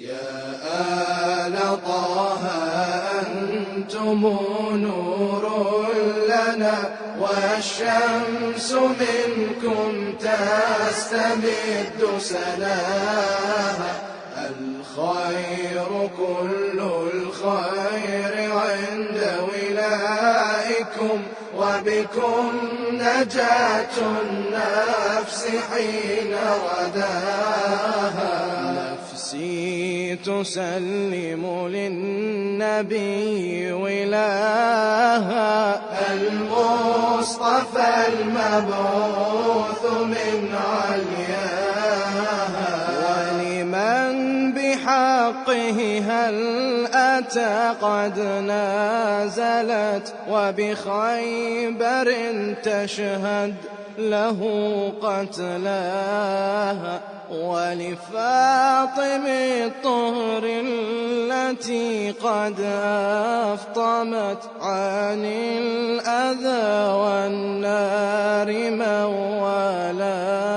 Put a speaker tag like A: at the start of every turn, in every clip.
A: يا آل طه أنتم نور لنا، والشمس منكم تستمد سناها. الخير كل الخير عند ولائكم، وبكم نجاة النفس حين رداها. نفسي تسلم للنبي ولاها، المصطفى المبعوث من علياها. ولمن بحقه هل أتى قد نازلت، وبخيبر تشهد له قتلاها. ولفاطم الطهر التي قد أفطمت عن الأذى والنار موالاها.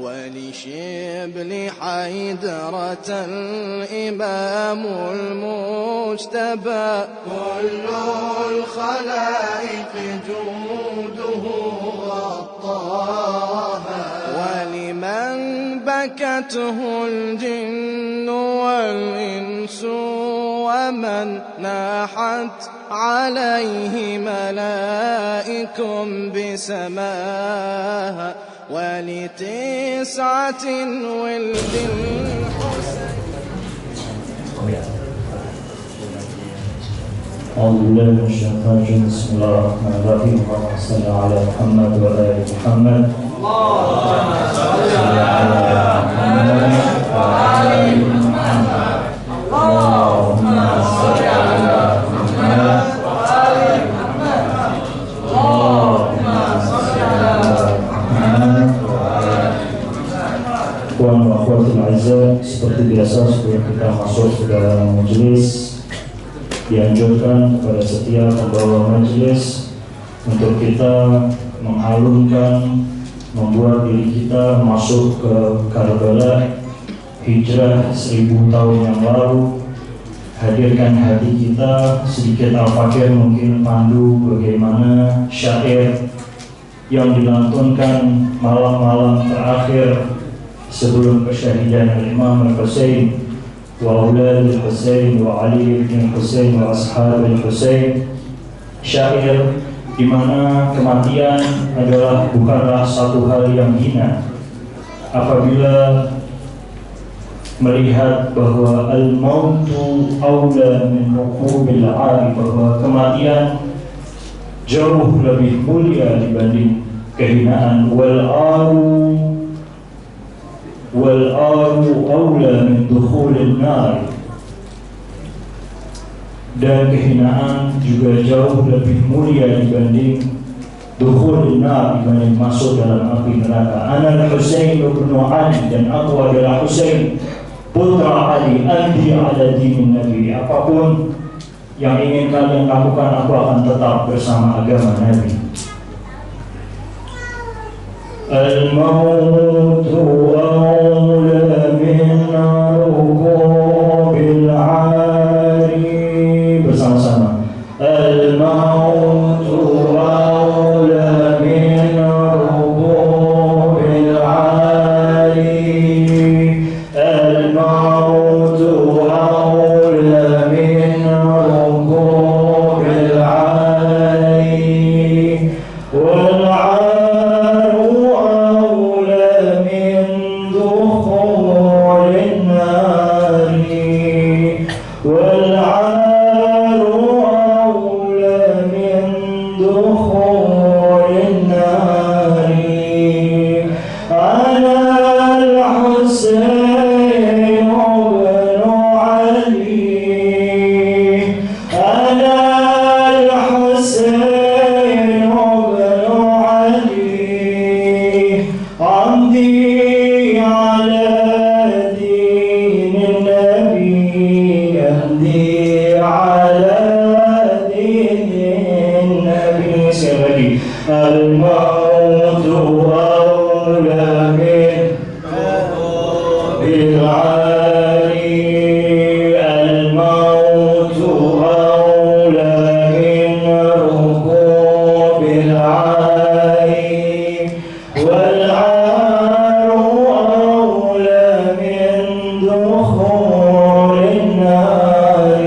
A: ولشبل حيدرة الإمام المجتبى، كل الخلائق جوده غطاها. ولمن بكته الجن والإنس، ومن ناحت عليه ملائك بسماها. ولتسعة ولد الحسين.
B: أعوذ بالله من الشيطان الرجيم. بسم الله الرحمن الرحيم. اللهم صل على محمد وآل محمد. اللهم صل على محمد وآل محمد. اللهم صل على محمد وآل محمد. اللهم صل على محمد وآل محمد. Tuan wa akhwatul aizah, seperti biasa sebelum kita masuk ke dalam majelis, dianjurkan kepada setiap pembawa majelis untuk kita mengalunkan, membuat diri kita masuk ke Karbala, hijrah 1000 tahun yang lalu. Hadirkan hati kita, sedikit al-fakir mungkin pandu bagaimana syair yang dilantunkan malam-malam terakhir sebelum kesyahidan Imam Al-Husain wa aulad Al-Husain wa Ali bin Husain wa ashab Al-Husain. Syair di mana kematian adalah bukanlah satu hal yang hina. Apabila melihat bahwa al-mautu aula min uqubil 'ari, bahwa kematian jauh lebih mulia dibanding kehinaan. Wal-aru aula min dukhulin nar, dan kehinaan juga jauh lebih mulia dibanding dukhulin nar, dibanding masuk dalam api neraka. Ana al-Husain ibn Ali, dan aku adalah Husain putra Ali, anti ala dinin Nabi. Apapun yang ingin kalian lakukan, aku akan tetap bersama agama Nabi. Al-mautu awla min rukubil 'ari. Bersama-sama. Al-mautu awla min rukubil 'ari. Al-mautu awla min rukubil 'ari. Wal-'aru awla min dukhulin nar. دخول النار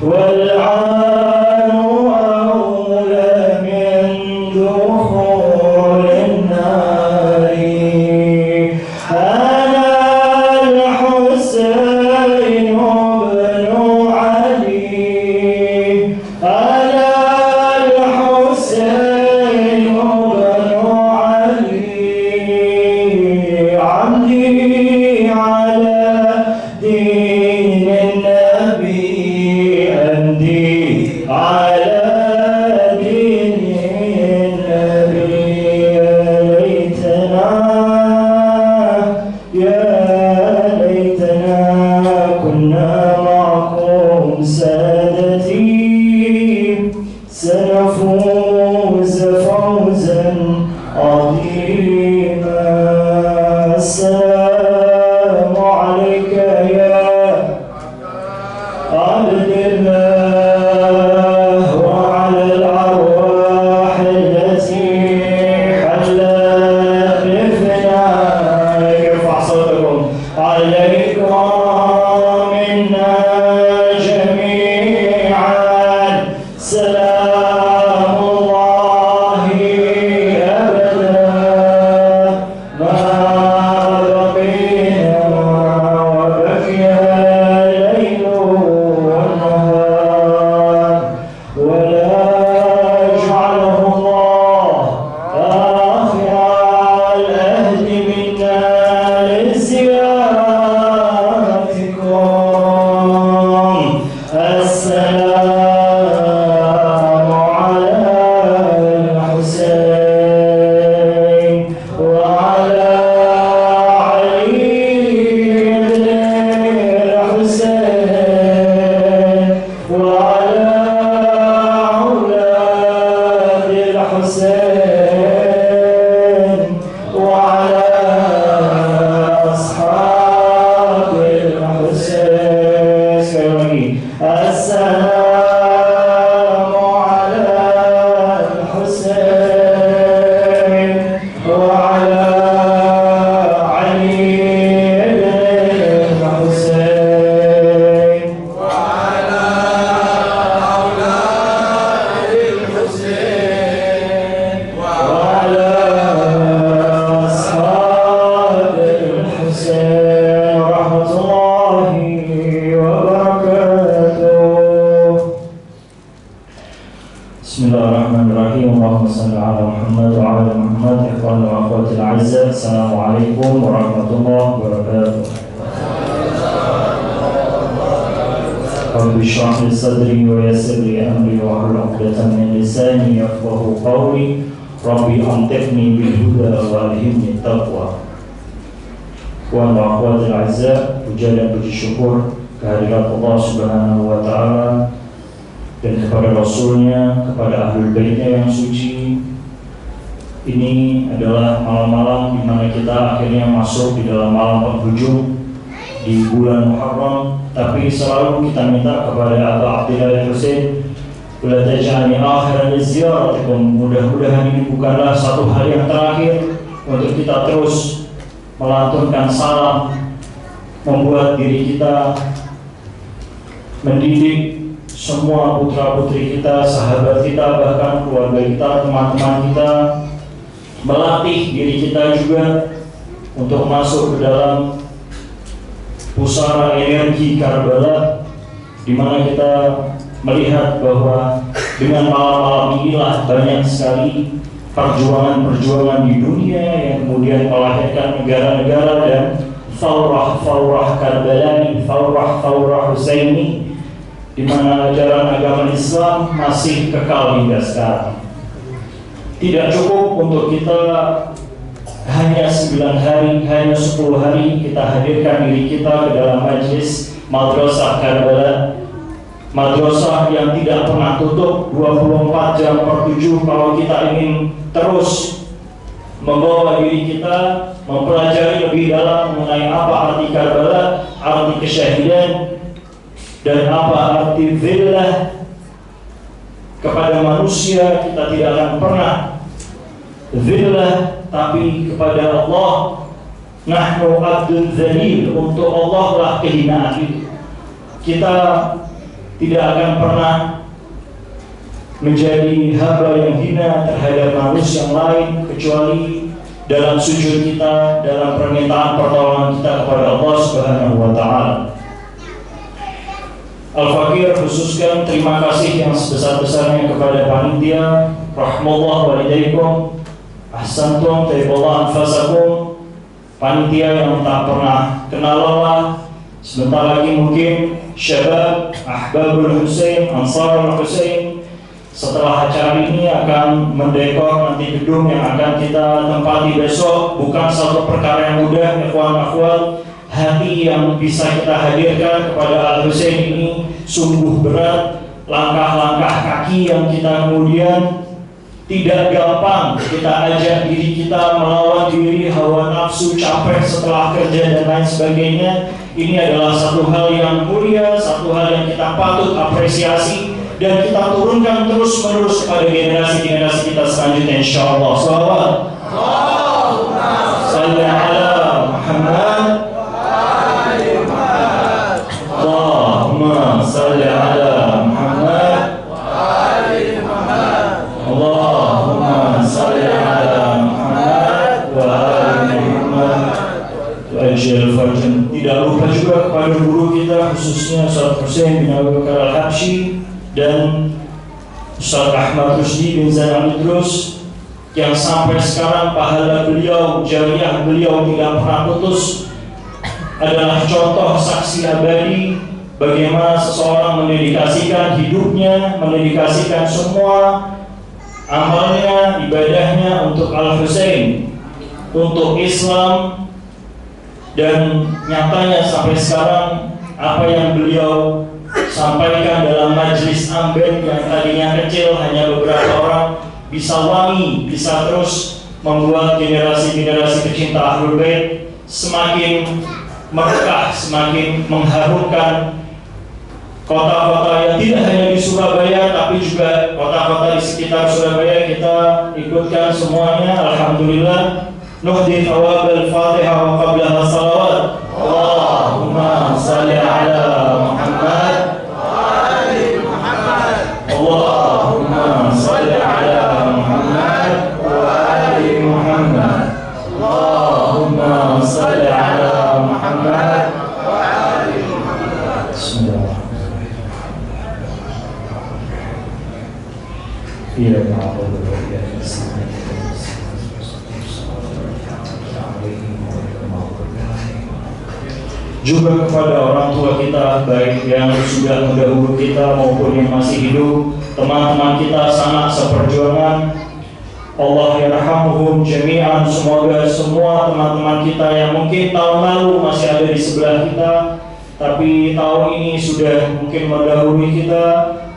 B: والعار أولى من دخول النار أنا الحسين بن علي أنا الحسين بن علي عمدي على دين النبي أمدي على دين النبي يا ليتنا كنا معكم سادتي سنفوز فوزا عظيما السلام عليك يا عبد الله وعلى الأرواح التي حلت بفنائك ارفع صوتكم عليكم منا جميعا سلام الله أبدا ما بقينا وبقي الليل والنهار ولا جعله الله آخر العهد منا لزيارتكم السلام على الحسين وعلى علي بن الحسين وعلى أولاد الحسين وعلى أصحاب الحسين السلام على الحسين وعلى علي بن الحسين وعلى أولاد الحسين وعلى أصحاب الحسين ورحمة الله وبركاته. بسم الله الرحمن الرحيم. اللهم صل على محمد وعلى محمد. إخواني وأخواتي الأعزاء، السلام عليكم ورحمة الله وبركاته. رب اشرح لي صدري ويسر لي أمري واحلل عقدة من لساني يفقهوا قولي. ربي أنطقني بالهدى وألهمني التقوى. Ikhwan wa akhwatil a'izza, puja dan puji syukur kehadirat Allah Subhanahu wa taala dan kepada Rasulnya, kepada Ahlul Baitnya yang suci. Ini adalah malam-malam di mana kita akhirnya masuk di dalam malam penghujung di bulan Muharram, tapi selalu kita minta kepada Abu Abdillah Al-Husain, "La taj'alni akhiran liziyaratikum." Mudah-mudahan ini bukanlah satu hal yang terakhir untuk kita terus melantunkan salam, membuat diri kita, mendidik semua putra-putri kita, sahabat kita, bahkan keluarga kita, teman-teman kita, melatih diri kita juga untuk masuk ke dalam pusara energi Karbala, di mana kita melihat bahwa dengan malam-malam inilah banyak sekali perjuangan-perjuangan di dunia yang kemudian melahirkan negara-negara dan faurah-faurah Karbala, faurah-faurah Husaini, di mana ajaran agama Islam masih kekal hingga sekarang. Tidak cukup untuk kita hanya 9 hari, hanya 10 hari kita hadirkan diri kita ke dalam majlis Madrasah Karbala, madrasah yang tidak pernah tutup 24 jam per 7 kalau kita ingin terus membawa diri kita mempelajari lebih dalam mengenai apa arti Karbala, arti kesyahidan, dan apa arti zillah kepada manusia. Kita tidak akan pernah zillah, tapi kepada Allah Nahnu abdul dzalil, untuk Allah lah kehinaan itu. Kita tidak akan pernah menjadi hamba yang hina terhadap manusia yang lain kecuali dalam sujud kita, dalam permintaan pertolongan kita kepada Allah Subhanahu wa taala. Al-Fakir khususkan terima kasih yang sebesar-besarnya kepada panitia, rahmatullah walidaykum, ahsantum tayyiballah anfasakum, panitia yang tak pernah kenal lelah. Sebentar lagi mungkin syabab Ahbabul Husain, Ansarul Husain setelah acara ini akan mendekor nanti gedung yang akan kita tempati besok. Bukan satu perkara yang mudah, ikhwan-akhwat. Hati yang bisa kita hadirkan kepada Al-Husain ini sungguh berat. Langkah-langkah kaki yang kita kemudian tidak gampang kita ajak diri kita melawan diri, hawa nafsu, capek setelah kerja dan lain sebagainya. Ini adalah satu hal yang mulia, satu hal yang kita patut apresiasi dan kita turunkan terus menerus kepada generasi-generasi kita selanjutnya, insyaallah. Shalawat Allahumma shalli ala Muhammad. Allahumma salli ala Muhammad wa ali Muhammad. Allahumma salli ala Muhammad wa ali Muhammad. Tidak lupa juga kepada guru kita khususnya Ustaz Husain bin Abu Bakar Al-Habsyi dan Ustaz Ahmad Rusdi bin Zain Al-Idrus yang sampai sekarang pahala beliau, jariah beliau tidak pernah putus, adalah contoh saksi abadi bagaimana seseorang mendedikasikan hidupnya, mendedikasikan semua amalnya, ibadahnya untuk Al-Husain, untuk Islam. Dan nyatanya sampai sekarang apa yang beliau sampaikan dalam majelis amben yang tadinya kecil hanya beberapa orang bisa wangi, bisa terus membuat generasi-generasi pecinta Ahlul Bait semakin berkah, semakin mengharumkan kota-kota yang tidak hanya di Surabaya tapi juga kota-kota di sekitar Surabaya. Kita ikutkan semuanya, alhamdulillah. Nuhdi thawab al-Fatihah wa qablaha salawat. Allahumma salli ala Muhammad wa ali Muhammad. Allahumma salli ala Muhammad wa ali Muhammad. Allahumma salli ala Muhammad wa ali Muhammad. Bismillahirrahmanirrahim. Ya na'budu wa iyyaka nasta'in. Juga kepada orang tua kita, baik yang sudah mendahulu kita maupun yang masih hidup, teman-teman kita sangat seperjuangan, Allah yarhamuhum jami'an. Semoga semua teman-teman kita yang mungkin tahun lalu masih ada di sebelah kita, tapi tahun ini sudah mungkin mendahului kita,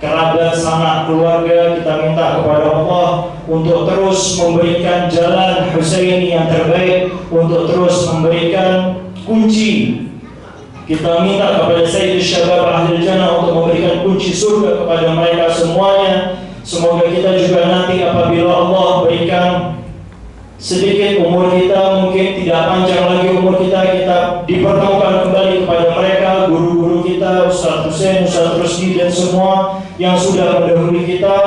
B: kerabat, sanak, keluarga, kita minta kepada Allah untuk terus memberikan jalan Husaini yang terbaik, untuk terus memberikan kunci. Kita minta kepada Sayyidul Syabab Ahlul Jannah untuk memberikan kunci surga kepada mereka semuanya. Semoga kita juga nanti apabila Allah berikan sedikit umur kita, mungkin tidak panjang lagi umur kita, kita dipertemukan kembali kepada mereka, guru-guru kita, Ustaz Husain, Ustaz Rusdi dan semua yang sudah mendahului kita,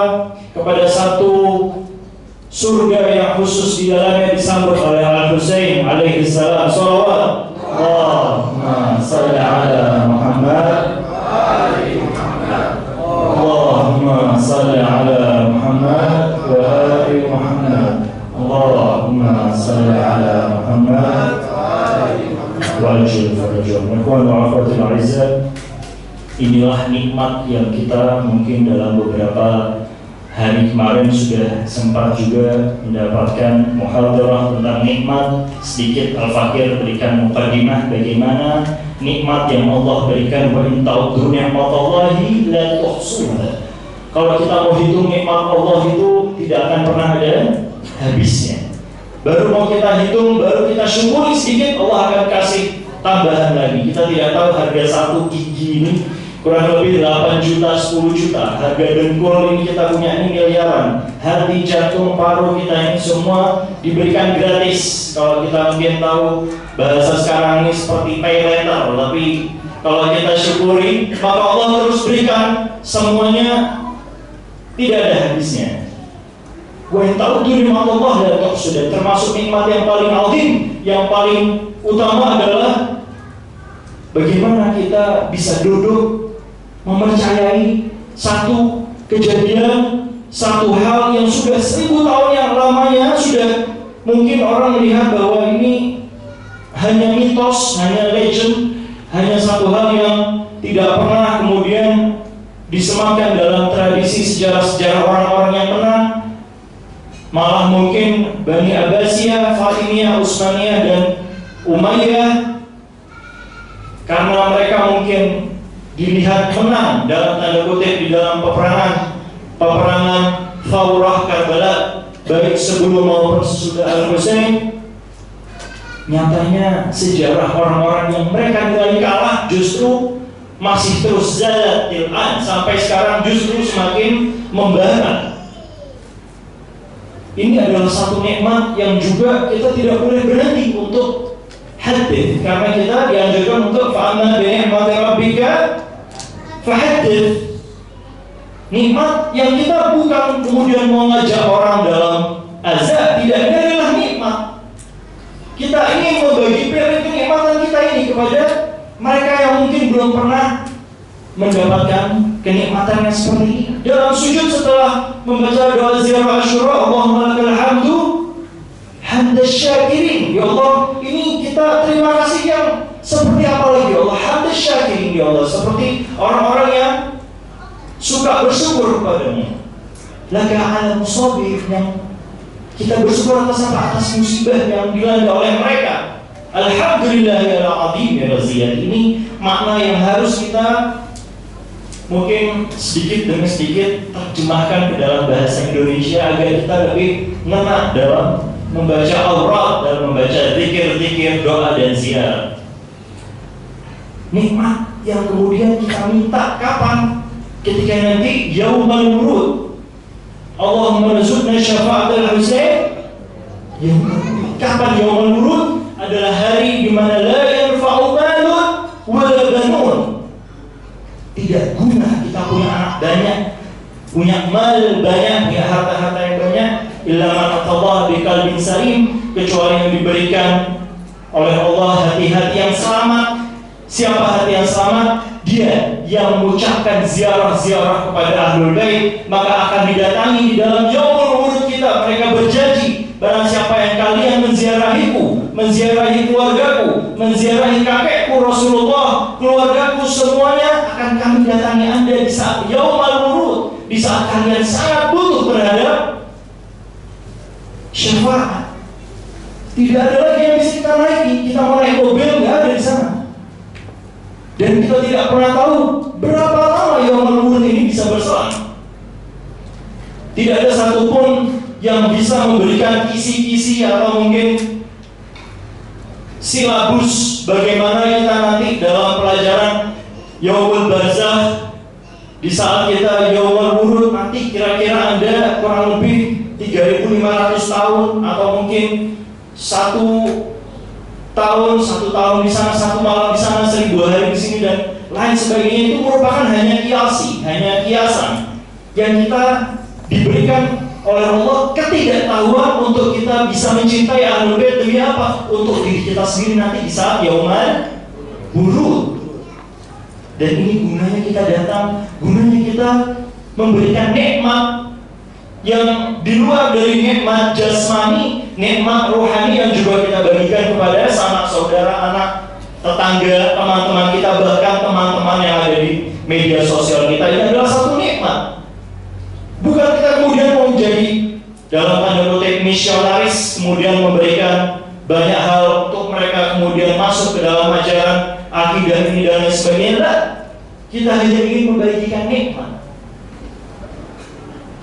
B: kepada satu surga yang khusus di dalamnya disambut oleh Al-Husain alaihi salam. Shalawat Allahumma salli ala Muhammad wa ali Muhammad. Allahumma salli ala Muhammad wa ali Muhammad. Allahumma salli ala Muhammad wa ajil farajahum. Ikhwan wa akhwatul a'izzah, inilah nikmat yang kita mungkin dalam beberapa hari kemarin sudah sempat juga mendapatkan muhadarah tentang nikmat. Sedikit Al-Fakir berikan muqaddimah bagaimana nikmat yang Allah berikan. Wa in ta'uddu ni'matallahi la tuhsuha. Kalau kita mau hitung nikmat Allah itu tidak akan pernah ada habisnya. Baru mau kita hitung, baru kita syukuri sedikit, Allah akan kasih tambahan lagi. Kita tidak tahu harga satu gigi ini kurang lebih 8 juta, 10 juta. Harga dengkul ini kita punya ini miliaran. Hati, jantung, paru kita ini semua diberikan gratis. Kalau kita mungkin tahu bahasa sekarang ini seperti pay letter, tapi kalau kita syukuri, maka Allah terus berikan semuanya, tidak ada habisnya. Wa in ta'uddu ni'matallahi la tuhsuha, termasuk nikmat yang paling azim, yang paling utama adalah bagaimana kita bisa duduk mempercayai satu kejadian, satu hal yang sudah 1000 tahun yang lamanya, sudah mungkin orang melihat bahwa ini hanya mitos, hanya legend, hanya satu hal yang tidak pernah kemudian disematkan dalam tradisi sejarah-sejarah orang-orang yang menang. Malah mungkin Bani Abbasiyah, Fatimiyah, Utsmaniyah, dan Umayyah, karena mereka mungkin dilihat menang dalam tanda kutip di dalam peperangan Thawrah Karbala, baik sebelum maupun sesudah Al-Husain. Nyatanya sejarah orang-orang yang mereka nilai kalah justru masih terus zalat til'an, sampai sekarang justru semakin membara. Ini adalah satu nikmat yang juga kita tidak boleh berhenti untuk hadith, karena kita dianjurkan untuk fa'amma bi ni'mati rabbika fahaddits. Nikmat yang kita bukan kemudian mau ngajak orang dalam azab, tidak, ini adalah nikmat. Kita ingin membagi kenikmatan kita ini kepada mereka yang mungkin belum pernah mendapatkan kenikmatan yang seperti ini. Dalam sujud setelah membaca doa ziarah Asyura, Allahumma lakal hamdu hamdas syakirin. Ya Allah, ini kita terima kasih yang seperti apa lagi ya Allah? Hamdas syakirin ya Allah, seperti orang-orang yang suka bersyukur kepadamu. Laka ala musabir, yang kita bersyukur atas musibah yang dilanda oleh mereka. Alhamdulillahil azim ya raziyat. Ini makna yang harus kita mungkin sedikit demi sedikit terjemahkan ke dalam bahasa Indonesia agar kita lebih ngena dalam membaca aurat, dalam membaca zikir-zikir, doa dan ziarah. Nikmat yang kemudian kita minta kapan? Ketika nanti yaumul wurud. Allahumma rzuqna syafa'atul Husain. Kapan yaumul wurud? Adalah hari di mana la yanfa'u malun wala banun. Tidak guna kita punya anak banyak, punya mal banyak, punya harta-harta yang banyak, illa man atallaha biqalbin salim, kecuali yang diberikan oleh Allah hati-hati yang selamat. Siapa hati yang selamat? Dia yang mengucapkan ziarah-ziarah kepada Ahlul Bait, maka akan didatangi di dalam yaumul wurud kita. Mereka berjanji, barang siapa yang kalian menziarahiku, menziarahi keluargaku, menziarahi kakekku Rasulullah, keluargaku semuanya, akan kami datangi Anda di saat yaumul wurud, di saat kalian sangat butuh terhadap syafaat. Tidak ada lagi yang bisa kita naiki. Kita mau naik mobil, nggak ada di sana. Dan kita tidak pernah tahu berapa lama yaumul wurud ini bisa berselang. Tidak ada satupun yang bisa memberikan kisi-kisi atau mungkin silabus bagaimana kita nanti dalam pelajaran yaumul barzakh, di saat kita yaumul wurud nanti kira-kira Anda kurang lebih 3.500 tahun atau mungkin 1 tahun di sana, 1 malam di sana, 1000 hari di sini dan lain sebagainya. Itu merupakan hanya kiasan yang kita diberikan oleh Allah, ketidaktahuan untuk kita bisa mencintai Ahlul Bait. Demi apa? Untuk diri kita sendiri nanti di saat yaumul wurud. Dan ini gunanya kita datang, gunanya kita memberikan nikmat yang di luar dari nikmat jasmani, nikmat rohani yang juga kita bagikan kepada sanak saudara, anak, tetangga, teman-teman kita, bahkan teman-teman yang ada di media sosial kita. Ini adalah satu nikmat. Bukan kita kemudian mau menjadi dalam tanda kutip misionaris, kemudian memberikan banyak hal untuk mereka kemudian masuk ke dalam ajaran akidah ini dan lain sebagainya. Kita hanya ingin membagikan nikmat.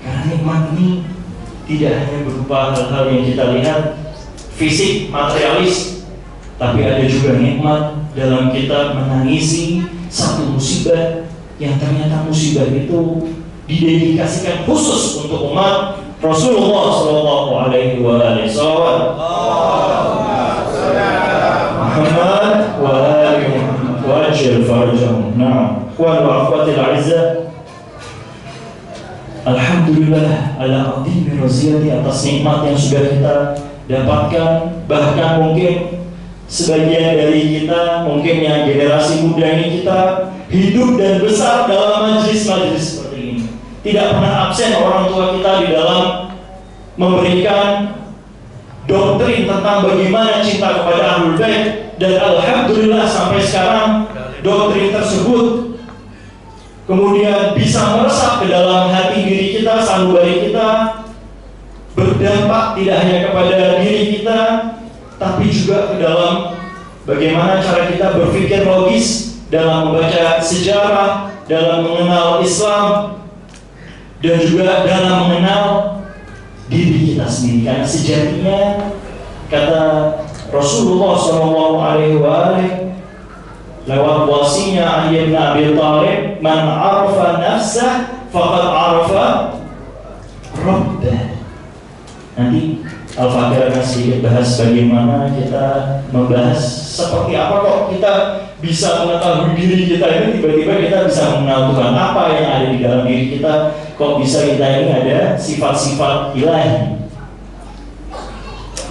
B: Karena nikmat ini tidak hanya berupa hal-hal yang kita lihat fisik, materialis, tapi ada juga nikmat dalam kita menangisi satu musibah yang ternyata musibah itu didedikasikan khusus untuk umat Rasulullah Shallallahu Alaihi Wasallam. وعجل فرجهم. Nah, ikhwan wa akhwatil a'izzah, alhamdulillah ala azimi raziyati, atas nikmat yang sudah kita dapatkan. Bahkan mungkin sebagian dari kita, mungkin yang generasi muda ini, kita hidup dan besar dalam majlis-majlis seperti ini. Tidak pernah absen orang tua kita di dalam memberikan doktrin tentang bagaimana cinta kepada Ahlul Bait, dan alhamdulillah sampai sekarang doktrin tersebut kemudian bisa meresap ke dalam hati diri kita, sanubari kita, berdampak tidak hanya kepada diri kita, tapi juga ke dalam bagaimana cara kita berpikir logis dalam membaca sejarah, dalam mengenal Islam, dan juga dalam mengenal diri kita sendiri. Karena sejatinya kata Rasulullah SAW lewat wasinya Ali bin Abi Thalib, man arafa nafsah faqad arafa rabbah. Nanti Al-Fakir akan sedikit bahas bagaimana kita membahas seperti apa kok kita bisa mengetahui diri kita ini, tiba-tiba kita bisa mengenal Tuhan, apa yang ada di dalam diri kita, kok bisa kita ini ada sifat-sifat ilahi.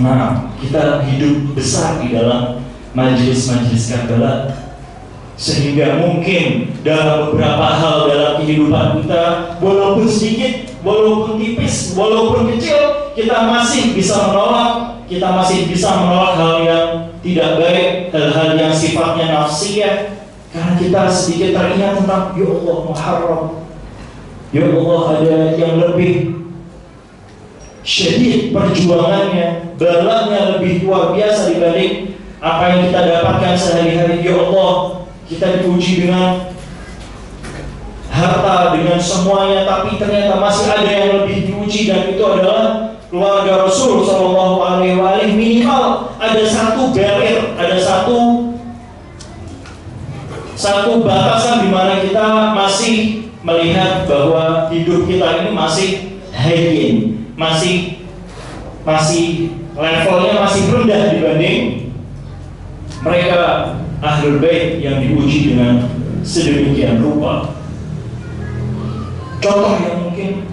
B: Nah, kita hidup besar di dalam majelis-majelis Karbala, sehingga mungkin dalam beberapa hal dalam kehidupan kita, walaupun sedikit, walaupun tipis, walaupun kecil, kita masih bisa menolak, kita masih bisa menolak hal yang tidak baik, hal-hal yang sifatnya nafsiyah, karena kita sedikit teringat tentang ya Allah Muharram, ya Allah ada yang lebih syadid perjuangannya, balanya lebih luar biasa dibanding apa yang kita dapatkan sehari-hari. Ya Allah, kita diuji dengan harta, dengan semuanya, tapi ternyata masih ada yang lebih diuji, dan itu adalah keluarga Rasul Sallallahu Alaihi Wasallam. Minimal ada satu barrier, ada satu batasan di mana kita masih melihat bahwa hidup kita ini masih high, masih levelnya masih rendah dibanding mereka Ahlul Bait yang diuji dengan sedemikian rupa. Contoh yang mungkin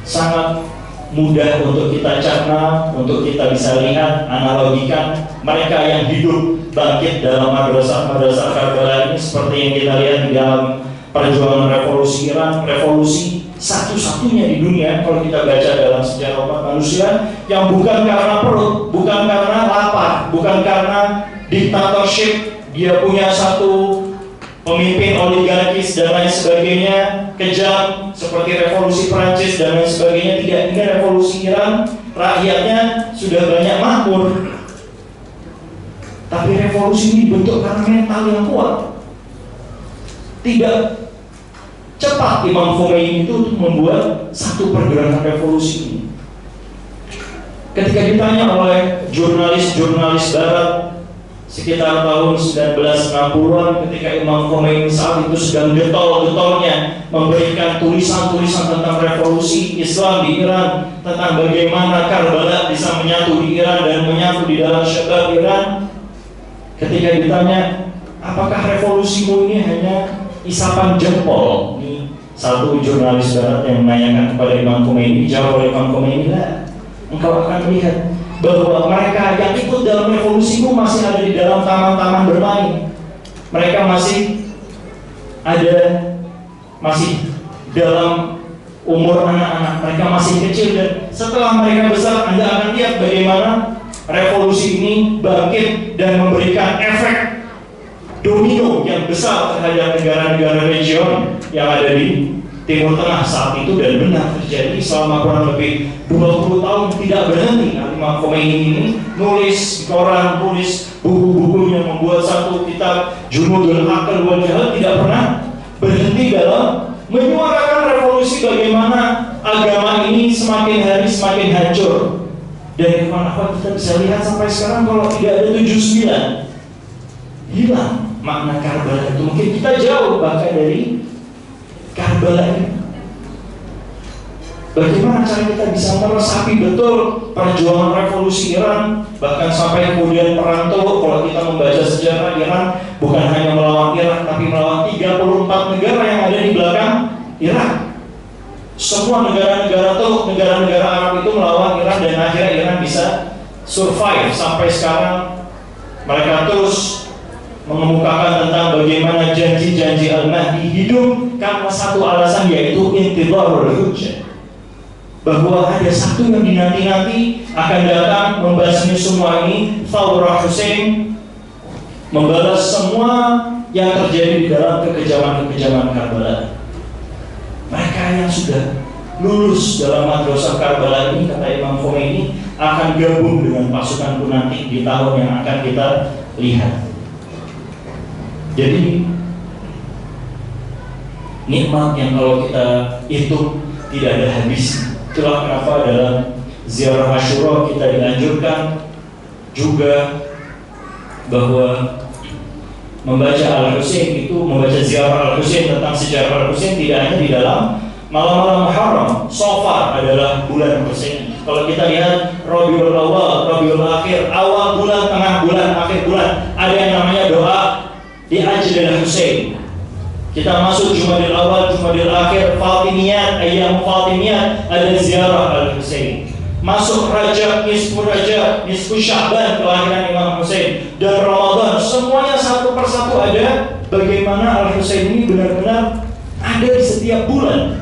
B: sangat mudah untuk kita cerna, untuk kita bisa lihat, analogikan mereka yang hidup bangkit dalam madrasah Karbala ini, seperti yang kita lihat di dalam perjuangan revolusi Iran, revolusi satu-satunya di dunia kalau kita baca dalam sejarah umat manusia, yang bukan karena perut, bukan karena lapar, bukan karena diktatorship, dia punya satu pemimpin oligarkis dan lain sebagainya, kejam seperti revolusi Prancis dan lain sebagainya. Tidak, ini revolusi Iran, rakyatnya sudah banyak makmur, tapi revolusi ini dibentuk karena mental yang kuat. Tidak cepat Imam Khomeini itu untuk membuat satu pergerakan revolusi ini. Ketika ditanya oleh jurnalis-jurnalis Barat sekitar tahun 1960-an, ketika Imam Khomeini saat itu sedang getol-getolnya memberikan tulisan-tulisan tentang revolusi Islam di Iran, tentang bagaimana Karbala bisa menyatu di Iran dan menyatu di dalam syabab Iran. Ketika ditanya, apakah revolusimu ini hanya isapan jempol? Ini satu jurnalis Barat yang menanyakan kepada Imam Khomeini, jawab oleh Imam Khomeini, lah, engkau akan melihat bahwa mereka yang ikut dalam revolusimu masih ada di dalam taman-taman bermain. Mereka masih dalam umur anak-anak, mereka masih kecil, dan setelah mereka besar, Anda akan lihat bagaimana revolusi ini bangkit dan memberikan efek domino yang besar terhadap negara-negara region yang ada di Timur Tengah saat itu, dan benar terjadi selama kurang lebih 20 tahun tidak berhenti. Imam Khomeini ini nulis koran, tulis buku-bukunya, membuat satu kitab Junudul Aql wal Jahal, tidak pernah berhenti dalam menyuarakan revolusi, bagaimana agama ini semakin hari semakin hancur. Dan apa kita bisa lihat sampai sekarang, kalau tidak ada 79, hilang makna Karbala itu. Mungkin kita jauh bahkan dari Karbala ini. Bagaimana cara kita bisa meresapi betul perjuangan revolusi Iran, bahkan sampai kemudian perang Teluk. Kalau kita membaca sejarah Iran, bukan hanya melawan Irak, tapi melawan 34 negara yang ada di belakang Irak. Semua negara-negara Teluk, negara-negara Arab itu melawan Iran, dan akhirnya Iran bisa survive sampai sekarang. Mereka terus mengemukakan tentang bagaimana janji-janji Al-Mahdi hidup karena satu alasan, yaitu intidharul hujjah, bahwa ada satu yang dinanti-nanti akan datang membasmi semua ini. Thawrah Hussein membalas semua yang terjadi di dalam kekejaman-kekejaman Karbala. Mereka yang sudah lulus dalam madrasah Karbala ini, kata Imam Khomeini, akan gabung dengan pasukan nanti di tahun yang akan kita lihat. Jadi nikmat yang kalau kita hitung tidak ada habis. Itulah kenapa dalam ziarah Asyura kita dianjurkan juga bahwa membaca Al-Husain itu, membaca ziarah Al-Husain tentang sejarah Al-Husain tidak hanya di dalam malam-malam Muharram. Shafar adalah bulan Husain. Kalau kita lihat Rabiul Awal, Rabiul Akhir, awal bulan, tengah bulan, akhir bulan, ada yang namanya doa di Ajlil Husain. Kita masuk Jumadil Awal, Jumadil Akhir, Fatimiyat, Ayyam Fatimiyat, ada ziarah Al-Husain. Masuk Rajab, Nisfu Sya'ban, kelahiran Imam Husain, dan Ramadan, semuanya satu persatu ada bagaimana Al-Husain ini benar-benar ada di setiap bulan.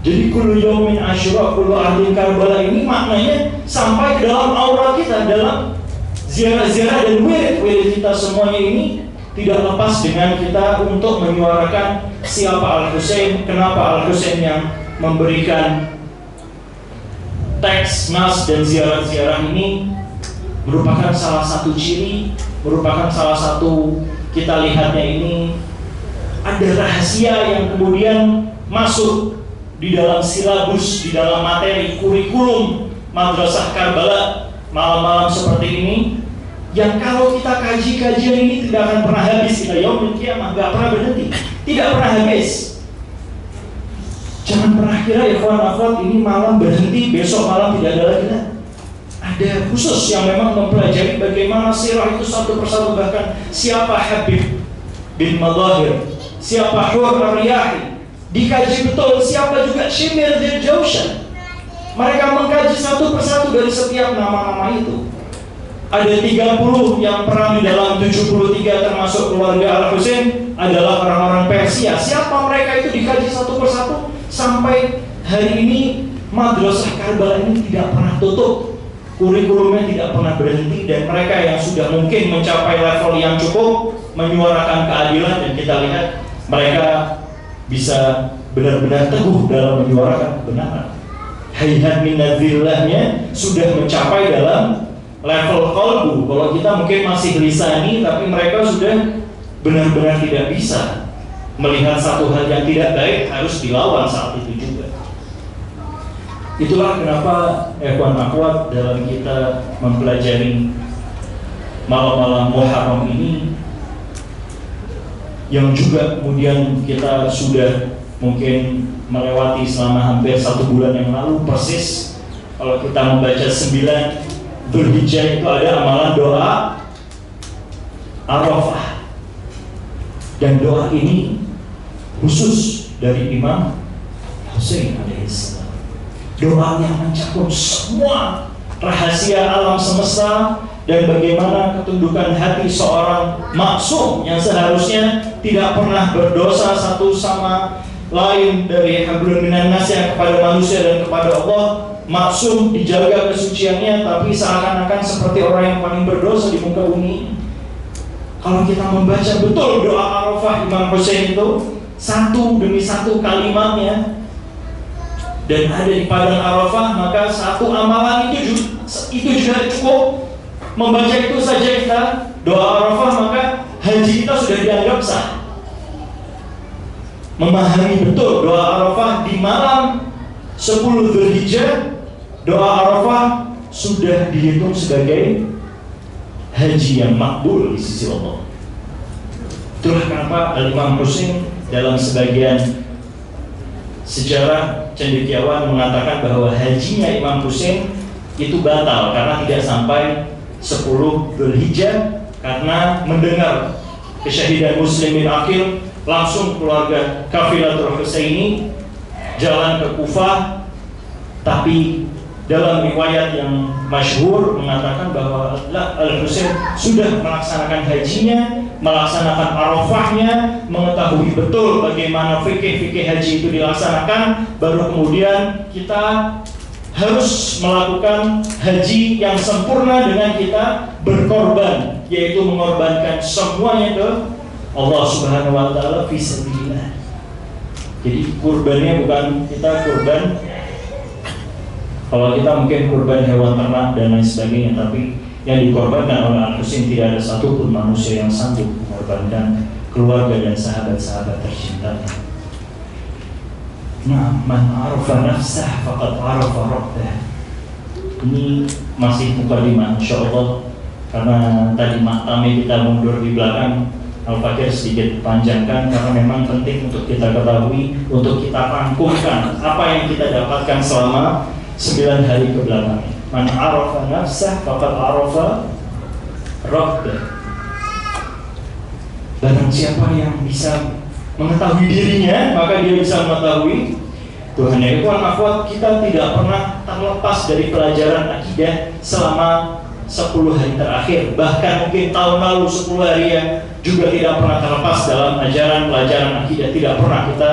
B: Jadi kullu yaumin Asyura, kullu ahdin Karbala ini maknanya sampai ke dalam aura kita, dalam ziarah-ziarah dan wirid-wirid kita semuanya ini tidak lepas dengan kita untuk menyuarakan siapa Al-Husain, kenapa Al-Husain yang memberikan teks, nas, dan ziarah-ziarah ini merupakan salah satu ciri, merupakan salah satu, kita lihatnya ini ada rahasia yang kemudian masuk di dalam silabus, di dalam materi kurikulum Madrasah Karbala malam-malam seperti ini, yang kalau kita kaji kajian ini tidak akan pernah habis. Kita yaumil qiyamah, nggak pernah berhenti, tidak pernah habis. Jangan pernah kira ikhwan akhwat ini malam berhenti, besok malam tidak ada lagi. Ada khusus yang memang mempelajari bagaimana sirah itu satu persatu, bahkan siapa Habib bin Madahir, siapa Hur Ar-Riyahi, dikaji betul, siapa juga Shimir bin Jaushan. Mereka mengkaji satu persatu dari setiap nama-nama itu. Ada 30 yang perang di dalam 73 termasuk keluarga Al-Husain adalah orang-orang Persia. Siapa mereka itu dikaji satu persatu sampai hari ini. Madrasah Karbala ini tidak pernah tutup, kurikulumnya tidak pernah berhenti, dan mereka yang sudah mungkin mencapai level yang cukup menyuarakan keadilan, dan kita lihat mereka bisa benar-benar teguh dalam menyuarakan kebenaran. Hayhat min nadzillahnya sudah mencapai dalam level qalbu. Kalau kita mungkin masih lisani, tapi mereka sudah benar-benar tidak bisa melihat satu hal yang tidak baik, harus dilawan saat itu juga. Itulah kenapa ikhwan akhwat dalam kita mempelajari malam-malam Muharram ini, yang juga kemudian kita sudah mungkin melewati selama hampir 1 bulan yang lalu persis. Kalau kita membaca 9 Dzulhijjah itu ada amalan doa Arafah, dan doa ini khusus dari Imam Husain alaihissalam. Doa yang mencakup semua rahasia alam semesta dan bagaimana ketundukan hati seorang maksum yang seharusnya tidak pernah berdosa satu sama lain dari hablum minan nas yang kepada manusia dan kepada Allah. Maksum dijaga kesuciannya, tapi seakan-akan seperti orang yang paling berdosa di muka bumi. Kalau kita membaca betul doa Arafah Imam Husain itu satu demi satu kalimatnya, dan ada di padang Arafah, maka satu amalan itu juga cukup. Membaca itu saja kita doa Arafah, maka haji kita sudah dianggap sah. Memahami betul doa Arafah di malam 10 Dzulhijjah, doa Arafah sudah dihitung sebagai haji yang makbul di sisi Allah. Itulah kenapa Al-Imam Husain dalam sebagian sejarah cendekiawan mengatakan bahwa hajinya Imam Husain itu batal karena tidak sampai 10 Dzulhijjah, karena mendengar kesyahidan Muslimin Aqil, langsung keluarga Kafilatul Husaini jalan ke Kufah. Tapi dalam riwayat yang masyhur mengatakan bahwa Al-Husain sudah melaksanakan hajinya, melaksanakan Arafahnya, mengetahui betul bagaimana fikih-fikih haji itu dilaksanakan, baru kemudian kita harus melakukan haji yang sempurna dengan kita berkorban, yaitu mengorbankan semuanya ke Allah Subhanahu wa taala fisabilillah. Jadi kurbannya bukan kita kurban, kalau kita mungkin kurban hewan ternak dan lain sebagainya, tapi yang dikorbankan oleh Al-Husain tidak ada satupun manusia yang sanggup mengorbankan keluarga dan sahabat-sahabat tercintanya. Nah, man arafa nafsah faqad arafa rabbah. Ini masih mukadimah insyaallah, karena tadi maktamnya kita mundur di belakang, Al-Fakir sedikit panjangkan karena memang penting untuk kita ketahui, untuk kita rangkumkan apa yang kita dapatkan selama 9 hari ke belakang. Man arafa nafsah faqad arafa rabbah. Barang siapa yang bisa mengetahui dirinya, maka dia bisa mengetahui Tuhan. Ya ikhwan akhwat, kita tidak pernah terlepas dari pelajaran akidah selama 10 hari terakhir. Bahkan mungkin tahun lalu 10 hari ya juga tidak pernah terlepas dalam ajaran pelajaran akidah. Tidak pernah kita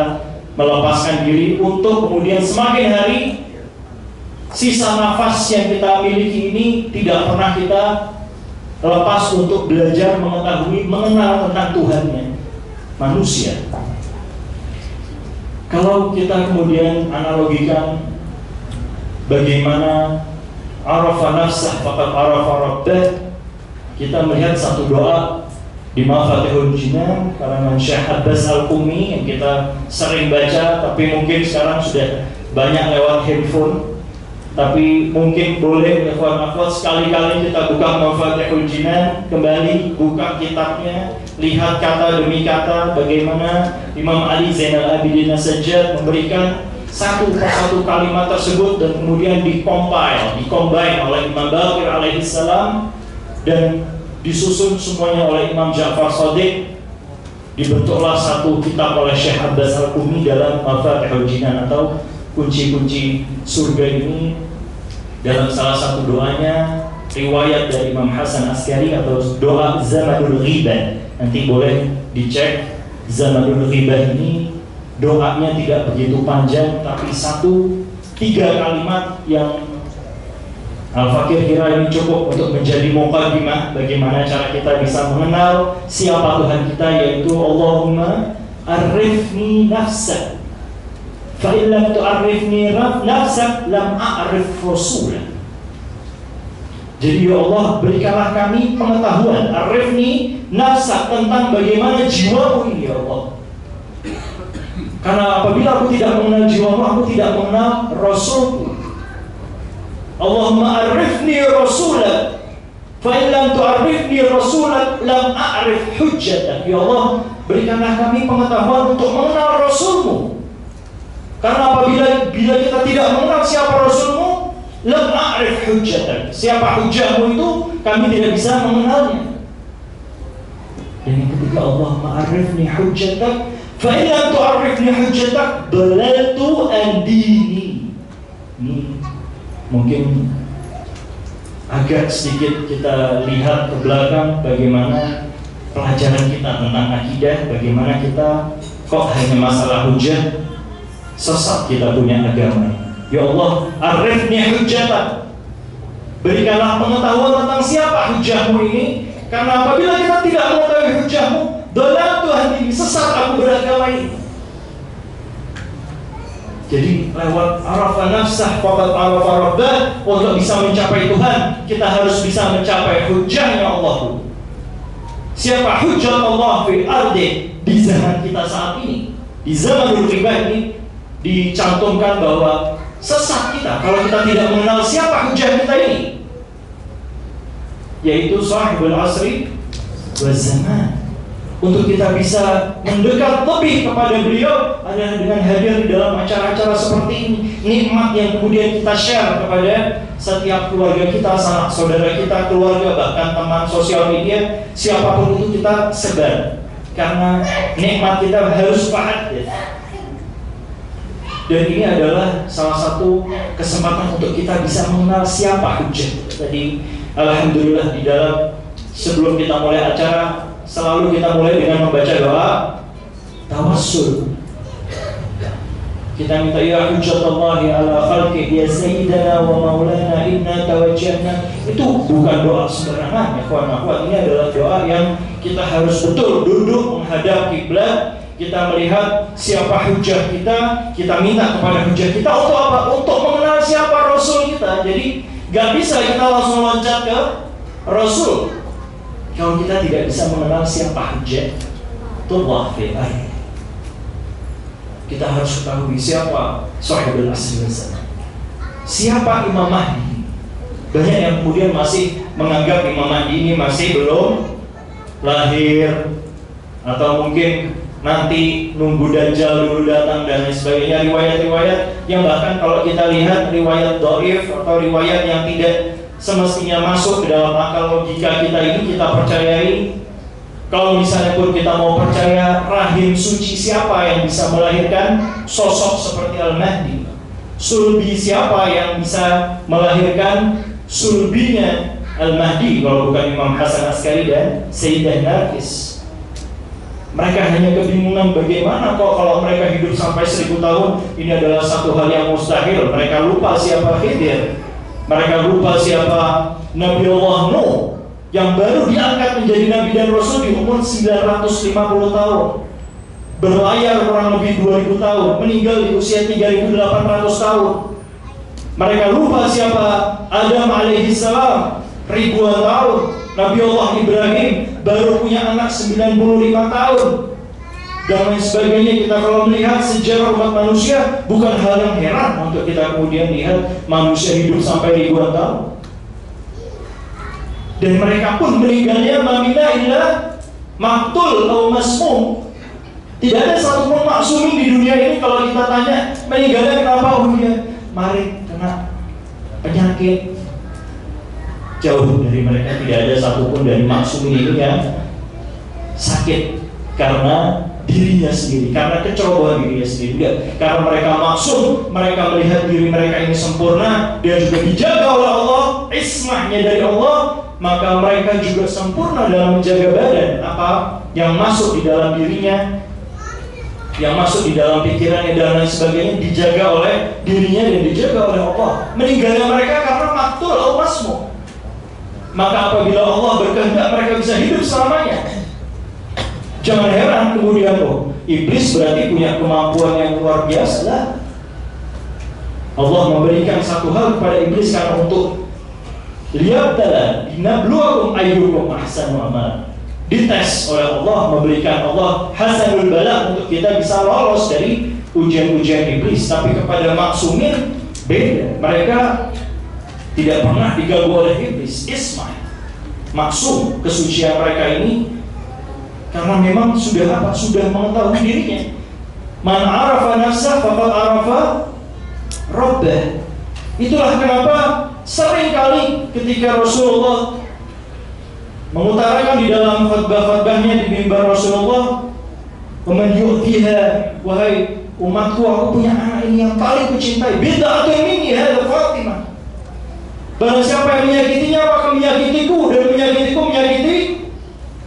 B: melepaskan diri untuk kemudian semakin hari sisa nafas yang kita miliki ini tidak pernah kita lepas untuk belajar mengetahui, mengenal tentang Tuhannya manusia. Kalau kita kemudian analogikan bagaimana arafa nafsah faqad arafa rabbah, kita melihat satu doa di Mafatihul Jinan karangan Syekh Abbas Al-Qumi yang kita sering baca, tapi mungkin sekarang sudah banyak lewat handphone. Tapi mungkin boleh ikhwan akhwat sekali-kali kita buka Mafatihul Jinan, kembali buka kitabnya, lihat kata demi kata bagaimana Imam Ali Zainal Abidin As-Sajjad memberikan satu persatu kalimat tersebut dan kemudian dikombine oleh Imam Baqir alaihissalam dan disusun semuanya oleh Imam Ja'far Shadiq. Dibentuklah satu kitab oleh Syekh Abbas Al-Qumi dalam Mafatihul Jinan atau kunci-kunci surga ini. Dalam salah satu doanya, riwayat dari Imam Hasan Askari atau doa Zamanul Ghibah, nanti boleh dicek. Zamanul Ghibah ini doanya tidak begitu panjang, tapi 3 kalimat yang Al-Fakir kira ini cukup untuk menjadi muqaddimah bagaimana cara kita bisa mengenal siapa Tuhan kita, yaitu Allahumma arifni nafsak fa in lam tu'arifni nafsak lam a'rif rasulah. Jadi ya Allah, berikanlah kami pengetahuan, arifni nafsak, tentang bagaimana jiwamu ini ya Allah. Karena apabila aku tidak mengenal jiwamu, aku tidak mengenal Rasulku. Allahumma arifni rasulah fa in lam tu'arifni rasulah lam a'rif hujjatak. Ya Allah, berikanlah kami pengetahuan untuk mengenal Rasulmu. Karena apabila kita tidak mengenal siapa Rasulmu, lam a'rif hujjatak, siapa hujjahmu itu kami tidak bisa mengenalnya. Dan yang ketiga, Allahumma arifni hujjatak fa in lam tu'arifni hujjatak dalaltu an dini. Ini mungkin agak sedikit kita lihat ke belakang bagaimana pelajaran kita tentang akidah, bagaimana kita kok hanya masalah hujjah sesat kita punya agama. Ya Allah, arifni hujjatak, berikanlah pengetahuan tentang siapa hujjahmu ini. Karena apabila kita tidak mengetahui hujjahmu, dalam Tuhan ini sesat aku beragama ini. Jadi lewat arafa nafsah faqad arafa rabbah, untuk bisa mencapai Tuhan kita harus bisa mencapai hujjahnya Allah. Siapa hujjah Allah fi ardi di zaman kita saat ini, di zamanul ghibah ini dicantumkan bahwa sesat kita kalau kita tidak mengenal siapa hujjah kita ini, yaitu sahibul asri wal zaman. untuk kita bisa mendekat lebih kepada beliau adalah dengan hadir di dalam acara-acara seperti ini. Nikmat yang kemudian kita share kepada setiap keluarga kita, sanak saudara kita, keluarga, bahkan teman sosial media, siapapun itu kita sebar. Karena nikmat kita harus pahat ya. Dan ini adalah salah satu kesempatan untuk kita bisa mengenal siapa hujjah. Tadi alhamdulillah di dalam sebelum kita mulai acara selalu kita mulai dengan membaca doa tawassul. Kita minta ya hujjatallahi ala khalqih ya sayyidana wa maulana inna tawajjahna. Itu bukan doa sembarangan ya kawan akhwat. Ini adalah doa yang kita harus betul duduk menghadap kiblat. Kita melihat siapa hujjah kita minta kepada hujjah kita untuk apa? Untuk mengenal siapa Rasul kita. Jadi gak bisa kita langsung loncat ke Rasul kalau kita tidak bisa mengenal siapa hujjatullah fi ardi. Kita harus ketahui siapa Sahibul Asri wal Zaman, siapa Imam Mahdi. Banyak yang kemudian masih menganggap Imam Mahdi ini masih belum lahir, atau mungkin nanti nunggu Dajjal dulu datang dan lain sebagainya. Riwayat-riwayat yang bahkan kalau kita lihat riwayat dhaif atau riwayat yang tidak semestinya masuk ke dalam akal logika kita ini, kita percayai. Kalau misalnya pun kita mau percaya rahim suci siapa yang bisa melahirkan sosok seperti Al-Mahdi, sulbi siapa yang bisa melahirkan sulbinya Al-Mahdi kalau bukan Imam Hasan Askari dan Sayyidah Nargis. Mereka hanya kebingungan bagaimana kok kalau mereka hidup sampai 1000 tahun, ini adalah satu hal yang mustahil. Mereka lupa siapa Khidir, mereka lupa siapa Nabi Allah Nuh yang baru diangkat menjadi Nabi dan Rasul di umur 950 tahun, berlayar kurang lebih 2000 tahun, meninggal di usia 3800 tahun. Mereka lupa siapa Adam alaihissalam, ribuan tahun. Nabi Allah Ibrahim baru punya anak 95 tahun, dan lain sebagainya. Kita kalau melihat sejarah umat manusia, bukan hal yang heran untuk kita kemudian lihat manusia hidup sampai ribuan tahun. Dan mereka pun meninggalnya mamina illa maktul atau masmum. Tidak ada satupun maksumin di dunia ini. Kalau kita tanya meninggalnya kenapa, oh ya mari kena penyakit. Jauh dari mereka, tidak ada satupun dari maksumin ini yang sakit karena dirinya sendiri, karena kecerobohan dirinya sendiri. Tidak, karena mereka maksum, mereka melihat diri mereka ini sempurna dan juga dijaga oleh Allah, ismahnya dari Allah, maka mereka juga sempurna dalam menjaga badan. Apa yang masuk di dalam dirinya, yang masuk di dalam pikirannya dan lain sebagainya dijaga oleh dirinya dan dijaga oleh Allah. Meninggalnya mereka karena maktul atau masmu. Maka apabila Allah berkehendak mereka bisa hidup selamanya. Jangan heran kemudian iblis berarti punya kemampuan yang luar biasa lah. Allah memberikan satu hal kepada iblis karena untuk liyabtala linabluwakum ayyukum ahsanu amala. Dites oleh Allah, memberikan Allah hasanul bala untuk kita bisa lolos dari ujian-ujian iblis. Tapi kepada maksumin beda. Mereka tidak pernah diganggu oleh iblis. Ismah, maksum, kesucian mereka ini karena memang sudah apa? Sudah mengetahui dirinya. Man arafa nafsah faqad arafa rabbah. Itulah kenapa sering kali ketika Rasulullah mengutarakan di dalam khutbah-khutbahnya di mimbar Rasulullah, "Waman yu'tiha, wahai umatku, aku punya anak ini yang paling kucintai. Bid'atun minni hadza Fatimah." Barang siapa yang menyakitinya maka menyakitiku, dan menyakitiku menyakiti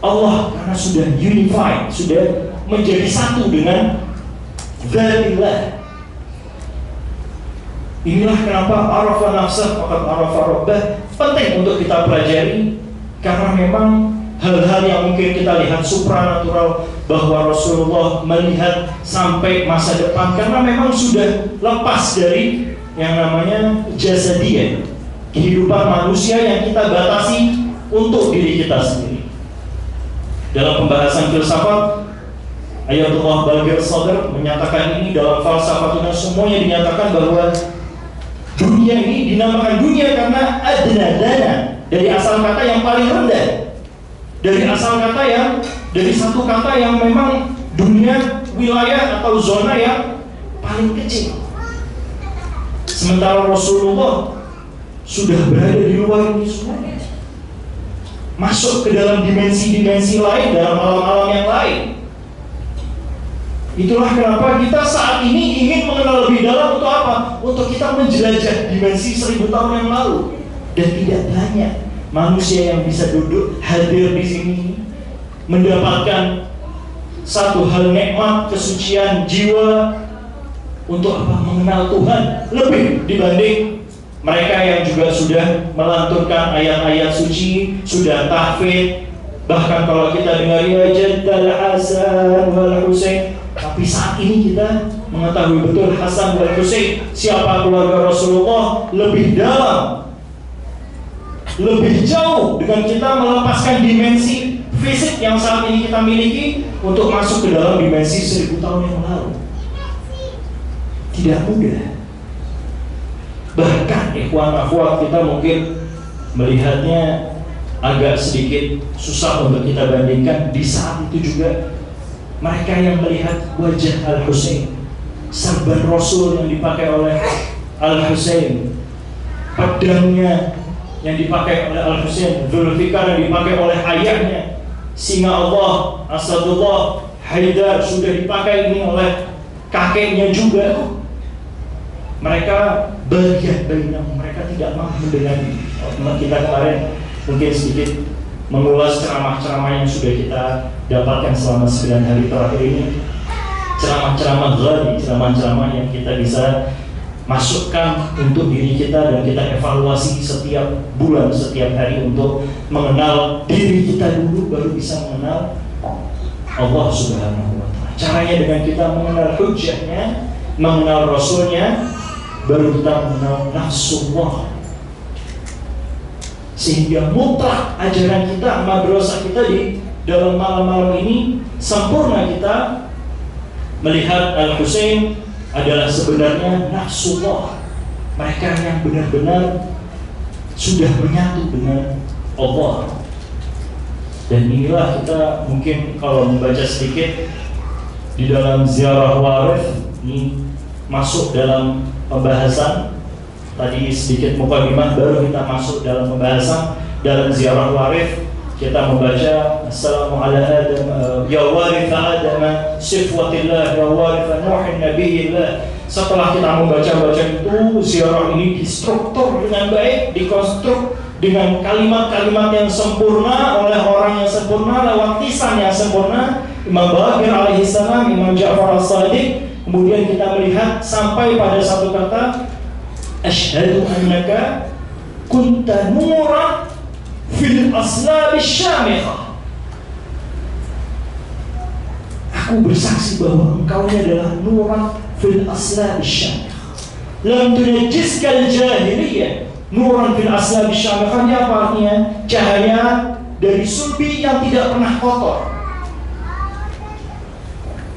B: Allah, karena sudah unified, sudah menjadi satu dengan Zatillah. Inilah kenapa arafa nafsah faqad arafa rabbah penting untuk kita pelajari, karena memang hal-hal yang mungkin kita lihat supranatural, bahwa Rasulullah melihat sampai masa depan, karena memang sudah lepas dari yang namanya jasadiyah, kehidupan manusia yang kita batasi untuk diri kita sendiri. Dalam pembahasan filsafat, Ayatullah Baqir Sadr menyatakan ini dalam falsafatnya, semuanya dinyatakan bahwa dunia ini dinamakan dunia karena adna dana, dari asal kata yang paling rendah, dari asal kata yang dari satu kata yang memang dunia, wilayah atau zona yang paling kecil. Sementara Rasulullah sudah berada di luar ini semuanya, masuk ke dalam dimensi-dimensi lain, dalam alam-alam yang lain. Itulah kenapa kita saat ini ingin mengenal lebih dalam untuk apa? Untuk kita menjelajah dimensi 1000 tahun yang lalu. Dan tidak banyak manusia yang bisa duduk hadir di sini mendapatkan satu hal nikmat kesucian jiwa untuk apa? Mengenal Tuhan lebih dibanding mereka yang juga sudah melantunkan ayat-ayat suci, sudah tahfidz. Bahkan kalau kita dengar ya Jaddal Hasan wal Husain, tapi saat ini kita mengetahui betul Hasan wal Husain siapa keluarga Rasulullah lebih dalam, lebih jauh dengan kita melepaskan dimensi fisik yang saat ini kita miliki untuk masuk ke dalam dimensi 1000 tahun yang lalu. Tidak mudah. Bahkan ikhwan akhwat kita mungkin melihatnya agak sedikit susah untuk kita bandingkan. Di saat itu juga mereka yang melihat wajah Al-Husain, serban Rasul yang dipakai oleh Al-Husain, pedangnya yang dipakai oleh Al-Husain, Zulfikar yang dipakai oleh ayahnya, singa Allah, Asadullah, Haidar sudah dipakai ini oleh kakeknya juga. Mereka bagian mereka tidak mampu mendengar. Kita kemarin mungkin sedikit mengulas ceramah-ceramah yang sudah kita dapatkan selama 9 hari terakhir ini. Ceramah-ceramah ghali, ceramah-ceramah yang kita bisa masukkan untuk diri kita dan kita evaluasi setiap bulan, setiap hari untuk mengenal diri kita dulu, baru bisa mengenal Allah Subhanahu wa Ta'ala. Caranya dengan kita mengenal hujjahnya, mengenal Rasulnya, baru kita mengenal nafsullah. Sehingga mutlak ajaran kita, madrasah kita di dalam malam-malam ini sempurna. Kita melihat Al-Husain adalah sebenarnya nafsullah, mereka yang benar-benar sudah menyatu dengan Allah. Dan inilah kita mungkin kalau membaca sedikit di dalam ziarah warith ini masuk dalam pembahasan. Tadi sedikit mukadimah, baru kita masuk dalam pembahasan. Dalam ziarah warith kita membaca Assalamu ala Adam ya warith Adam sifwatillah ya warith Nuhin nabiyillah. Setelah kita membaca itu, ziarah ini distruktur dengan baik, dikonstruk dengan kalimat-kalimat yang sempurna oleh orang yang sempurna, lewat lisan yang sempurna, Imam Baqir alaihi salam, Imam Ja'far as-Sadiq. Kemudian kita melihat sampai pada satu kata, Asyhadu annaka kunta nuran fil aslab syamikhah. Aku bersaksi bahwa engkau ini adalah nuran fil aslab syamikhah. Lam tunajjiskal jahiliyah. Nuran fil aslab syamikhah ini apa artinya? Cahaya dari sulbi yang tidak pernah kotor.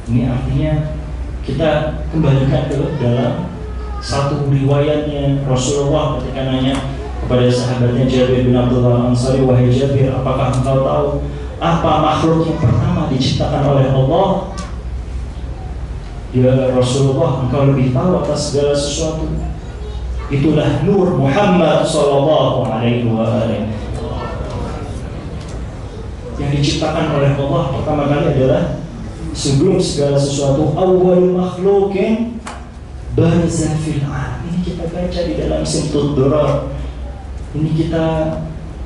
B: Ini artinya kita kembalikan ke dalam satu riwayatnya Rasulullah ketika nanya kepada sahabatnya Jabir bin Abdullah Ansari, wahai Jabir, apakah engkau tahu apa makhluk yang pertama diciptakan oleh Allah? Ya Rasulullah, engkau lebih tahu atas segala sesuatu. Itulah Nur Muhammad sallallahu alaihi wasallam. Yang diciptakan oleh Allah pertama kali adalah sebelum segala sesuatu, awal makhlukin barza fil alam. Ini kita baca di dalam Simtud Durar. Ini kita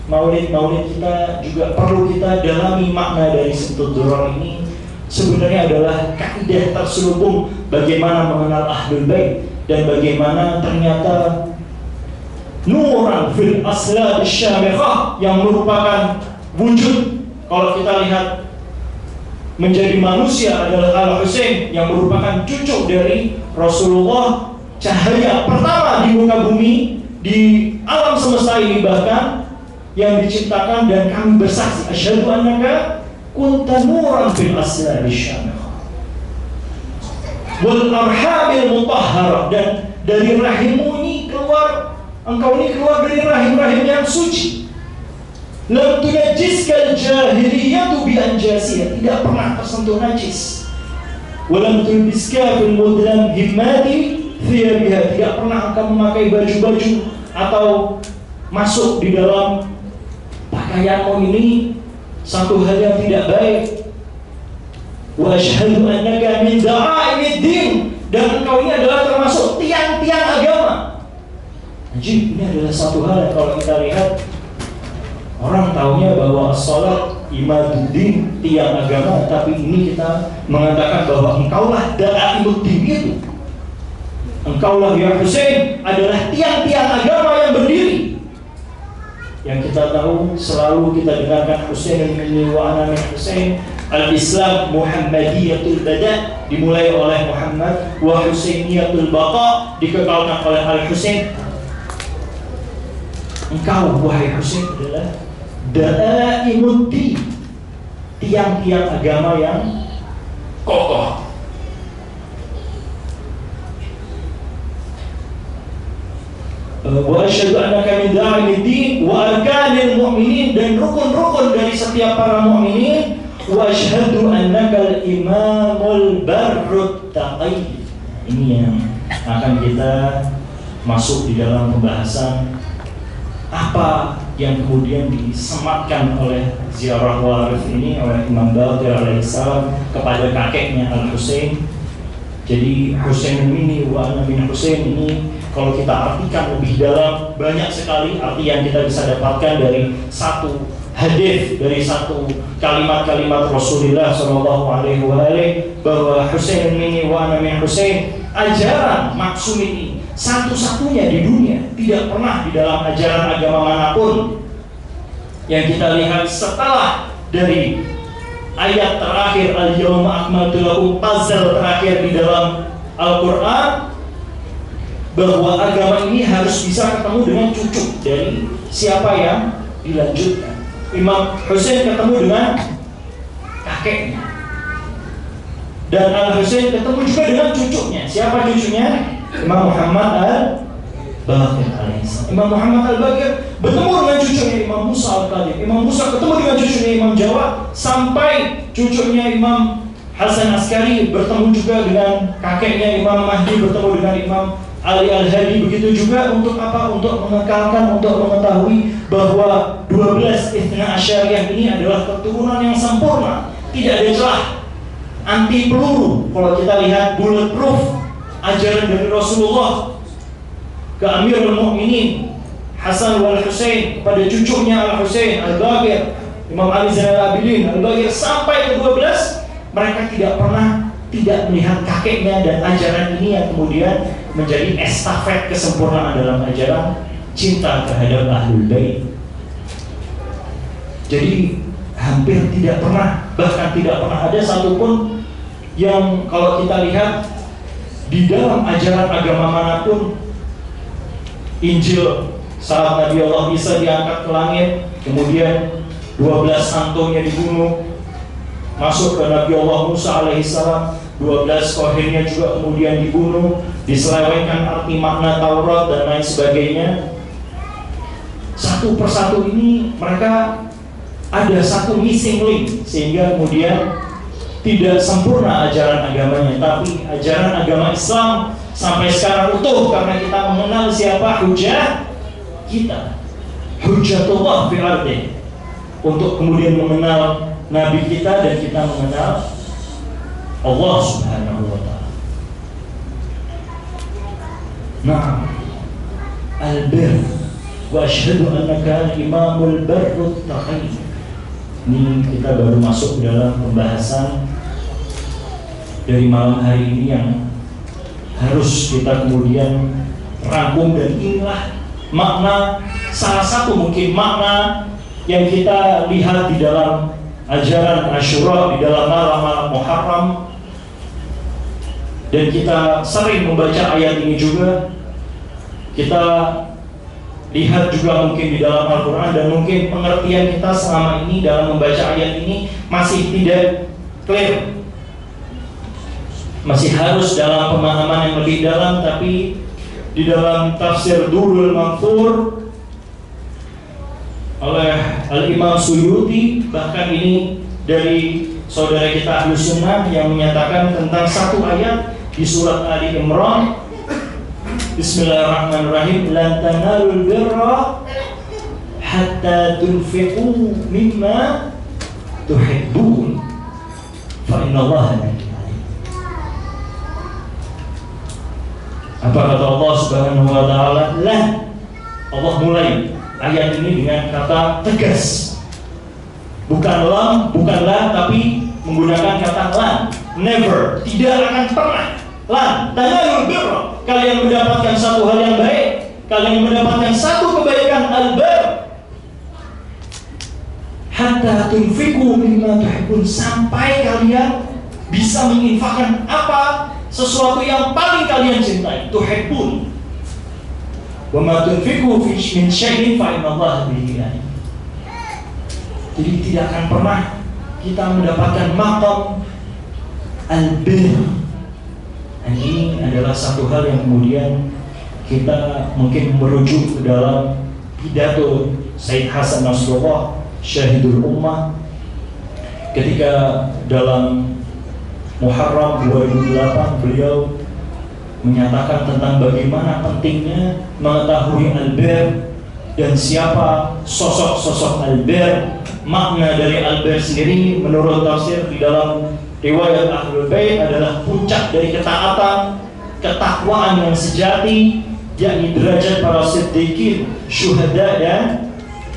B: maulid kita juga perlu kita dalami makna dari Simtud Durar ini. Sebenarnya adalah kaidah terselubung bagaimana mengenal Ahlul Bait dan bagaimana ternyata nuran fil aslab syamikhah yang merupakan wujud, kalau kita lihat menjadi manusia adalah Al-Husain yang merupakan cucu dari Rasulullah, cahaya pertama di muka bumi, di alam semesta ini bahkan yang diciptakan. Dan kami bersaksi asyhadu annaka kunta nuran fil aslab syamikhah wal arhamil mutahharah, dan dari rahimmu ini keluar, engkau ini keluar dari rahim-rahim yang suci. Lam tunajjiskal jahiliyatu bi anjasiha, tidak pernah tersentuh najis. Walam tulbiska fil mudlam himati thiyabiha, tidak pernah akan memakai baju-baju atau masuk di dalam pakaianmu ini satu hal yang tidak baik. Wa asyhadu annaka min da'aimiddin, dan engkau ini adalah termasuk tiang-tiang agama. Jadi ini adalah satu hal yang kalau kita lihat, orang taunya bahwa as-salat imaduddin, tiang agama, tapi ini kita mengatakan bahwa engkaulah da'aimuddin itu. Engkaulah ya Husain adalah tiang-tiang agama yang berdiri. Yang kita tahu selalu kita dengarkan Husain min wa ana min Husain, al-Islam Muhammadiyatul Bada, dimulai oleh Muhammad, wa Husainiyatul Baqa, dikekalkan oleh Al-Husain. Engkau wahai Husain adalah da'aimuddin, tiang-tiang agama yang kokoh. Wa asyhadu annaka min da'aimiddin wa arkanil mu'minin, dan rukun-rukun dari setiap para mukminin. Wa asyhadu annaka al-imamul barrut taqi. Ini yang akan kita masuk di dalam pembahasan apa yang kemudian disematkan oleh ziarah warith ini oleh Imam Baqir alaihissalam kepada kakeknya Al-Husain. Jadi Husain ini wa ana min Husain ini kalau kita artikan lebih dalam, banyak sekali arti yang kita bisa dapatkan dari satu hadis, dari satu kalimat-kalimat Rasulullah SAW, bahwa Husain ini wa ana min Husain, ajaran maksum ini satu-satunya di dunia, tidak pernah di dalam ajaran agama manapun yang kita lihat setelah dari ayat terakhir al-yawma akmaltu lakum, puzzle terakhir di dalam Al-Quran, bahwa agama ini harus bisa ketemu dengan cucu dari siapa yang dilanjutkan. Imam Husain ketemu dengan kakeknya, dan Al-Husain ketemu juga dengan cucunya. Siapa cucunya? Imam Muhammad Al-Baqir alaihissalam. Imam Muhammad Al-Baqir bertemu dengan cucunya Imam Musa Al-Qadim. Imam Musa ketemu dengan cucunya Imam Jawad, sampai cucunya Imam Hasan Askari bertemu juga dengan kakeknya Imam Mahdi, bertemu dengan Imam Ali Al-Hadi. Begitu juga untuk apa? Untuk mengekalkan, untuk mengetahui bahwa 12 Ithna Asyariyah ini adalah keturunan yang sempurna, tidak ada celah, anti peluru. Kalau kita lihat bulletproof ajaran dari Rasulullah ke Amirul Mukminin Hasan wal Husain, pada cucunya Al-Husain Al-Baqir, Imam Ali Zainal Abidin Al-Baqir, sampai ke 12, mereka tidak pernah tidak melihat kakeknya, dan ajaran ini yang kemudian menjadi estafet kesempurnaan dalam ajaran cinta terhadap Ahlul Bait. Jadi hampir tidak pernah, bahkan tidak pernah ada satupun yang kalau kita lihat di dalam ajaran agama manapun, Injil saat Nabi Allah Isa diangkat ke langit, kemudian 12 santonya dibunuh, masuk ke Nabi Allah Musa alaihissalam, 12 kohennya juga kemudian dibunuh, diselewengkan arti makna Taurat dan lain sebagainya. Satu persatu ini mereka ada satu missing link, sehingga kemudian tidak sempurna ajaran agamanya. Tapi ajaran agama Islam sampai sekarang utuh, karena kita mengenal siapa hujah kita, hujatullah fil ardi, untuk kemudian mengenal Nabi kita, dan kita mengenal Allah Subhanahu wa ta'ala. Nah, al-bir wa asyhadu annaka al-imamul barrut taqi. Ini kita baru masuk dalam pembahasan dari malam hari ini yang harus kita kemudian rangkum, dan inilah makna, salah satu mungkin makna yang kita lihat di dalam ajaran Asyura, di dalam malam-malam Muharram. Dan kita sering membaca ayat ini juga, kita lihat juga mungkin di dalam Al-Quran, dan mungkin pengertian kita selama ini dalam membaca ayat ini masih tidak clear, masih harus dalam pemahaman yang lebih dalam. Tapi di dalam tafsir Durrul Manthur oleh Al-Imam Suyuti, bahkan ini dari saudara kita Ahlus Sunnah yang menyatakan tentang satu ayat di surat Ali Imran. Bismillahirrahmanirrahim. Lan tanalul birra hatta tunfiqu mimma tuhibbun fa innallaha alim. Apa kata Allah Subhanahu wa taala? Lan. Allah mulai ayat ini dengan kata tegas. Bukan lam, bukan la, tapi menggunakan kata lan. Never, tidak akan pernah. Lan, tanalul birra, kalian mendapatkan satu hal yang baik, kalian mendapatkan satu kebaikan al-bir, hatta tunfiqu mimma tuhibbun, sampai kalian bisa menginfakkan apa sesuatu yang paling kalian cintai, tuhibbun. Wa ma tunfiqu min syai'in fa innallaha bihi alim. Jadi tidak akan pernah kita mendapatkan maqam al-bir. Dan ini adalah satu hal yang kemudian kita mungkin merujuk ke dalam pidato Sayyid Hasan Nasrullah Syahidul Ummah ketika dalam Muharram 2008 beliau menyatakan tentang bagaimana pentingnya mengetahui al-bir dan siapa sosok-sosok al-bir. Makna dari al-bir sendiri menurut tafsir di dalam riwayat Ahlul Bait adalah puncak dari ketaatan, ketakwaan yang sejati, yakni derajat para siddiqin, syuhada dan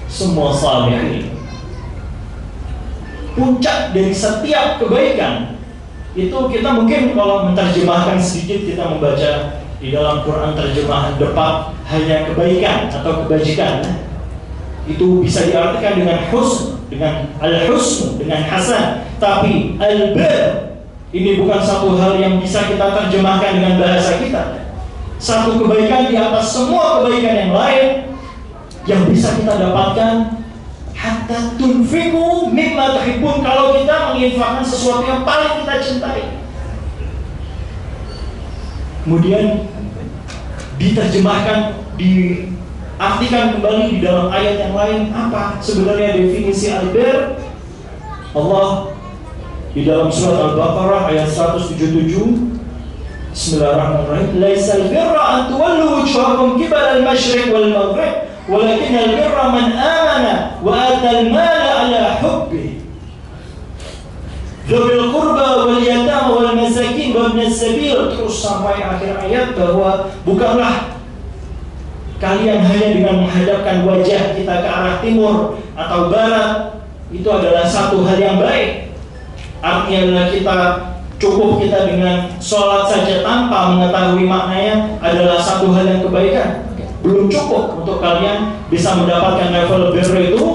B: semua salihin. Puncak dari setiap kebaikan. Itu kita mungkin kalau menerjemahkan sedikit, kita membaca di dalam Quran terjemahan depan hanya kebaikan atau kebajikan. Itu bisa diartikan dengan husn, dengan al-husn, dengan hasan. Tapi al-bir ini bukan satu hal yang bisa kita terjemahkan dengan bahasa kita. Satu kebaikan di atas semua kebaikan yang lain yang bisa kita dapatkan. Hatta tunfiqu mimma tuhibbun, kalau kita menginfakkan sesuatu yang paling kita cintai. Kemudian diterjemahkan, diartikan kembali di dalam ayat yang lain. Apa sebenarnya definisi al-bir? Allah di dalam surat Al-Baqarah ayat 177, Bismillahirrahmanirrahim. Laisal birra an tuwallu wujuhakum qibala al-masyriq wal maghrib, walakin al-birra man amana wa atal mala ala hubbi dzul qurba wal yatama wal masakin wa ibn as-sabil. Terus sampai akhir ayat bahwa bukanlah kalian hanya dengan menghadapkan wajah kita ke arah timur atau barat itu adalah satu hal yang baik. Artinya adalah kita dengan sholat saja tanpa mengetahui maknanya adalah satu hal yang kebaikan. Belum cukup untuk kalian bisa mendapatkan level bir itu,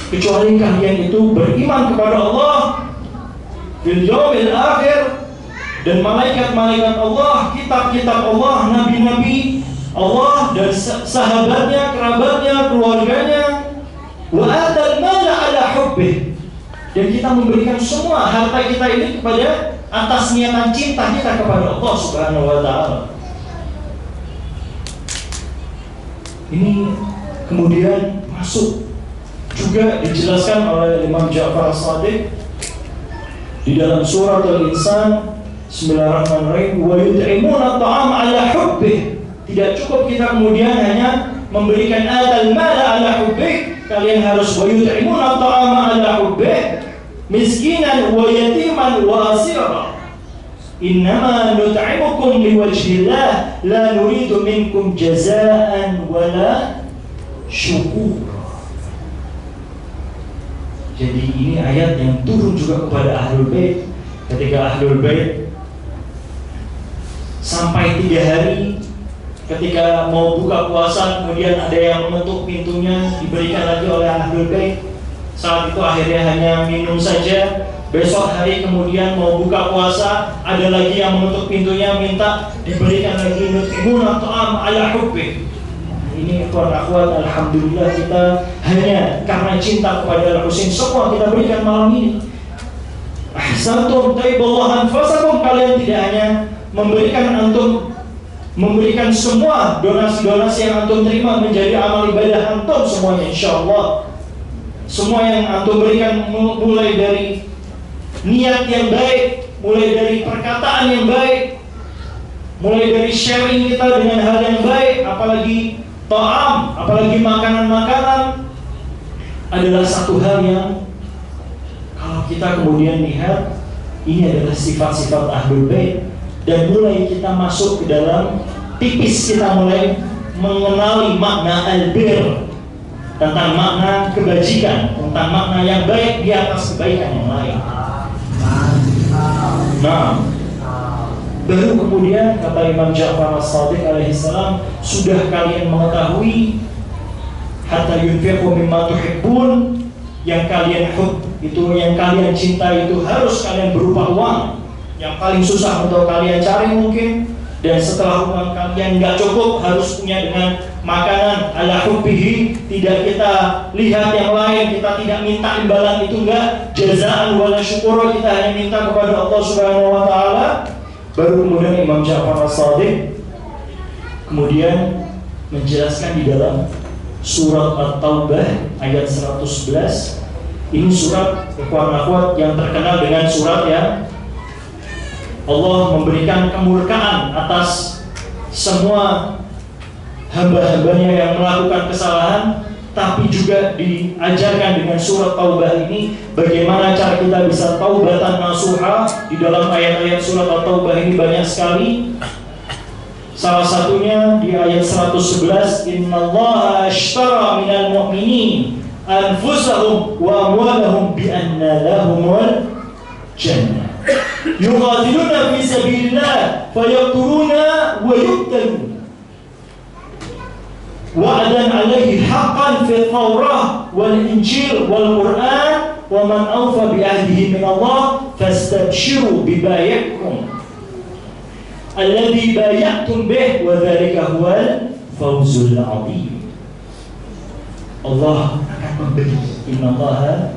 B: kecuali kalian itu beriman kepada Allah, bil yaumil akhir, dan malaikat-malaikat Allah, kitab-kitab Allah, nabi-nabi Allah dan sahabatnya, kerabatnya, keluarganya. Wa atal mala ala hubbih, dan kita memberikan semua harta kita ini kepada atas niatan cinta kita kepada Allah Subhanahu wa taala. Ini kemudian masuk juga dijelaskan oleh Imam Ja'far As-Shadiq di dalam surat Al-Insan. Bismillahirrahmanirrahim. Wa yut'imuna at'am 'ala hubbih. Tidak cukup kita kemudian hanya memberikan atal mala 'ala hubbih, kalian harus wa yut'imuna at'am 'ala hubbih miskinan wa yatiman wa asira. Innama nut'imukum liwajhillah la nuridu minkum jazaan wala syukur. Jadi ini ayat yang turun juga kepada Ahlul Bait. Ketika Ahlul Bait sampai 3 hari ketika mau buka puasa, kemudian ada yang menutup pintunya, diberikan lagi oleh Ahlul Bait. Saat itu akhirnya hanya minum saja. Besok hari kemudian mau buka puasa, ada lagi yang menutup pintunya, minta diberikan lagi nut'imuna ta'am ala hubbi. Ini akhwat, alhamdulillah kita hanya karena cinta kepada Al-Husain semua kita berikan malam ini. Ahsantum taiballahu anfusakum, kalian tidak hanya memberikan antum memberikan semua donasi-donasi yang antum terima menjadi amal ibadah antum semuanya, insyaallah. Semua yang antum berikan, mulai dari niat yang baik, mulai dari perkataan yang baik, mulai dari sharing kita dengan hal yang baik, apalagi ta'am, apalagi makanan-makanan, adalah satu hal yang kalau kita kemudian lihat, ini adalah sifat-sifat Ahlul Bait. Dan mulai kita masuk ke dalam, tipis kita mulai mengenali makna albir, tentang makna kebajikan, tentang makna yang baik di atas kebaikan yang lain. Nah, baru kemudian kata Imam Ja'far As-Shadiq alaihissalam, sudah kalian mengetahui hatta yunfiqu mimma tuhibbun, yang kalian itu, yang kalian cinta itu harus kalian berupa uang. Yang paling susah untuk kalian cari mungkin, dan setelah uang kalian nggak cukup, harus punya dengan makanan ala hubbihi. Tidak kita lihat yang lain, kita tidak minta imbalan itu, enggak jazaan wala syukur, kita hanya minta kepada Allah Subhanahu wa taala. Baru kemudian Imam Ja'far As-Shadiq kemudian menjelaskan di dalam surat At-Taubah ayat 111. Ini surat ikhwan-akhwat yang terkenal dengan surat yang Allah memberikan kemurkaan atas semua hamba-hambanya yang melakukan kesalahan, tapi juga diajarkan dengan surat Taubah ini bagaimana cara kita bisa taubatan nasuha. Di dalam ayat-ayat surat At-Taubah ini banyak sekali. Salah satunya di ayat 111, innallaha ashtara minal mu'minin anfusahum wa amwalahum bi anna lahumul jannah yuqatiluna fi sabilillah fayaqtuluna wa yuqtalun wa'dan 'alaihi haqqan fi at-taurah wal injil wal qur'an wa man awfa bi ahdihi min Allah fastabshiru bi bai'ikum alladhi bay'atum bih wa dzalika huwal fawzul 'adzim. Allah akan memberi, innallaha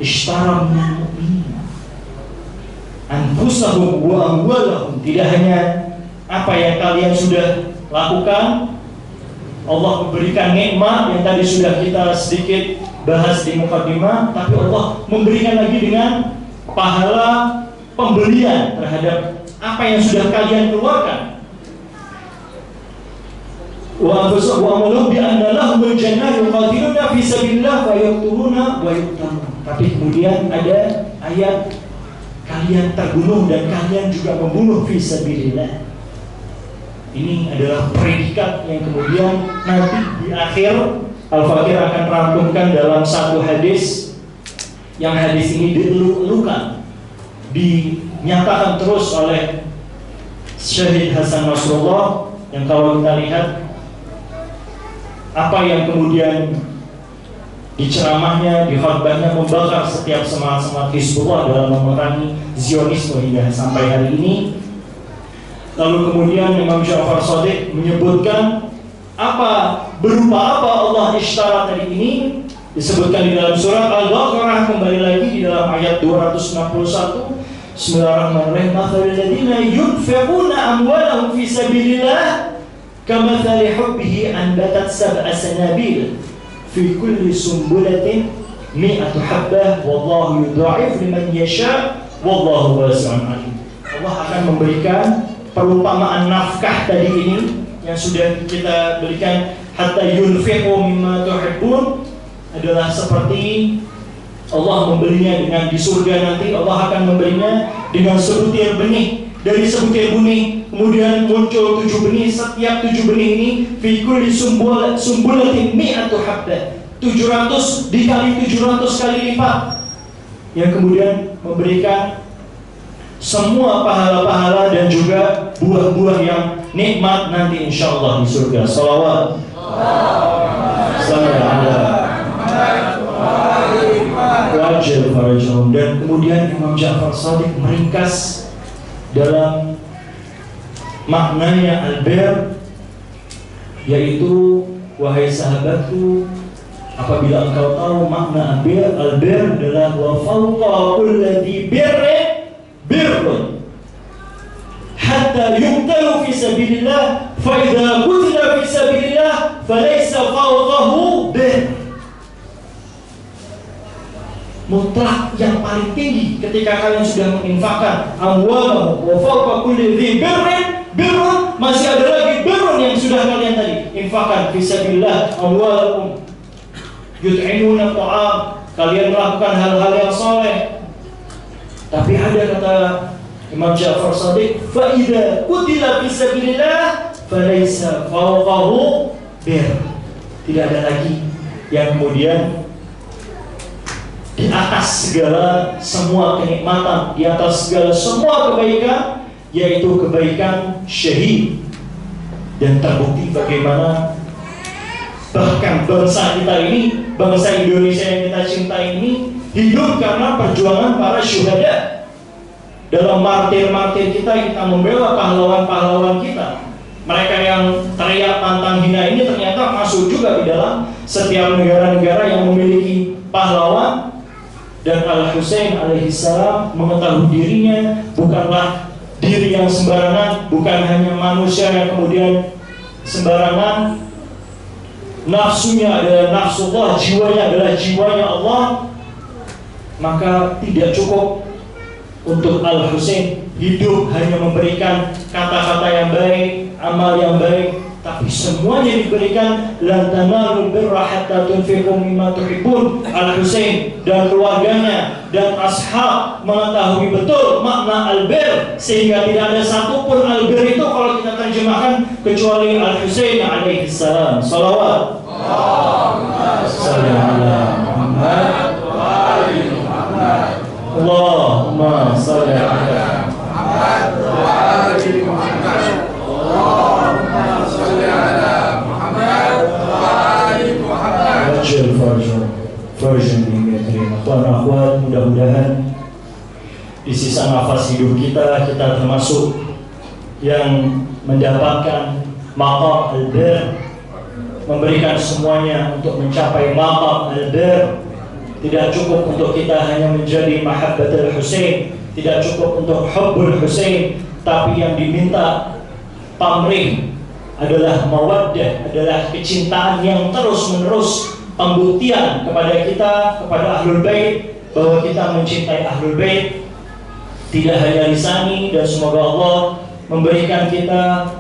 B: ishtara minal mu'minin anfusahum wa amwalahum. Tidak hanya apa yang kalian sudah lakukan, Allah memberikan nikmat yang tadi sudah kita sedikit bahas di mukadimah, tapi Allah memberikan lagi dengan pahala pembelian terhadap apa yang sudah kalian keluarkan. Wa amwalahum bi anna lahumul jannah yuqatiluna fi sabilillah wa yaqtuluna wa yuqtalun. Tapi kemudian ada ayat kalian terbunuh dan kalian juga membunuh fi sabilillah. Ini adalah predikat yang kemudian nanti di akhir Al-Fakir akan rangkumkan dalam satu hadis, yang hadis ini dielu-elukan, dinyatakan terus oleh Syahid Hasan Nasrullah, yang kalau kita lihat apa yang kemudian di ceramahnya, di khutbahnya membakar setiap semangat-semangat Hizbullah dalam memerangi Zionisme hingga sampai hari ini. Lalu kemudian Imam Ja'far Shadiq menyebutkan berupa apa Allah ishtara tadi ini, disebutkan di dalam surat Al-Baqarah, kembali lagi di dalam ayat 261. Bismillahirrahmanirrahim. Mathalul ladzina yunfiquna amwalahum fi sabilillah kamathali hubbihi anbatat sab'a sanabil fi kulli sumbulatin mi'atu habbah wallahu yudha'if liman yasha wallahu wasi'un alim. Allah akan memberikan perumpamaan nafkah tadi ini yang sudah kita berikan, hatta yunfiqu mimma tuhibbun, adalah seperti Allah memberinya dengan di surga nanti Allah akan memberinya dengan sebutir benih. Dari sebutir benih kemudian muncul 7 benih, setiap 7 benih ini fi kulli sumbulatin mi'atu habbah, 700 dikali 700 kali lipat, yang kemudian memberikan semua pahala-pahala dan juga buah-buah yang nikmat nanti insyaallah di surga. Shalawat wajib farajahum. Dan kemudian Imam Ja'far Shadiq meringkas dalam maknanya albir, yaitu wahai sahabatku, apabila engkau tahu makna albir adalah wa fawqa kulli birrin birrun hatta hatta yuqtalu fi sabilillah fa idza qutila fi sabilillah falaysa fawqahu bir. Mutlak yang paling tinggi ketika kalian sudah menginfakkan amwalahum wa fawqa kulli dhi birrun, masih ada lagi birrun yang sudah kalian tadi infakkan fi sabilillah amwalakum yut'imuna ta'am, kalian melakukan hal-hal yang soleh. Tapi ada kata Imam Ja'far Shadiq, fa idza qutila fi sabilillah falaysa fawqahu bir. Tidak ada lagi yang kemudian di atas segala semua kenikmatan, di atas segala semua kebaikan, yaitu kebaikan syahid. Dan terbukti bagaimana bahkan bangsa kita ini, bangsa Indonesia yang kita cintai ini, hidup karena perjuangan para syuhada. Dalam martir-martir kita membela pahlawan-pahlawan kita. Mereka yang teriak pantang hina ini ternyata masuk juga di dalam setiap negara-negara yang memiliki pahlawan. Dan Al-Husain alaihissalam mengetahui dirinya bukanlah diri yang sembarangan, bukan hanya manusia yang kemudian sembarangan. Nafsunya adalah nafsullah, jiwanya adalah jiwanya Allah. Maka tidak cukup untuk Al-Husain hidup hanya memberikan kata-kata yang baik, amal yang baik, tapi semuanya diberikan. Lan tanalul birra hatta tunfiqu mimma tuhibbun. Al-Husain dan keluarganya dan ashab mengetahui betul makna al-bir, sehingga tidak ada satupun al-bir itu kalau kita terjemahkan kecuali Al-Husain alaihi salam. Salawat Allahumma shalli ala Muhammad wa ali Muhammad. Allahumma shalli ala Muhammad wa ali Muhammad. Ajal farjan bimithri. Akhwat, mudah-mudahan di sisa nafas hidup kita termasuk yang mendapatkan maqam al-bir, memberikan semuanya untuk mencapai maqam al-bir. Tidak cukup untuk kita hanya menjadi mahabbatul Husain, tidak cukup untuk hubbul Husain, tapi yang diminta pamrih adalah mawaddah, adalah kecintaan yang terus-menerus, pembuktian kepada kita, kepada Ahlul Bait, bahwa kita mencintai Ahlul Bait tidak hanya lisani. Dan semoga Allah memberikan kita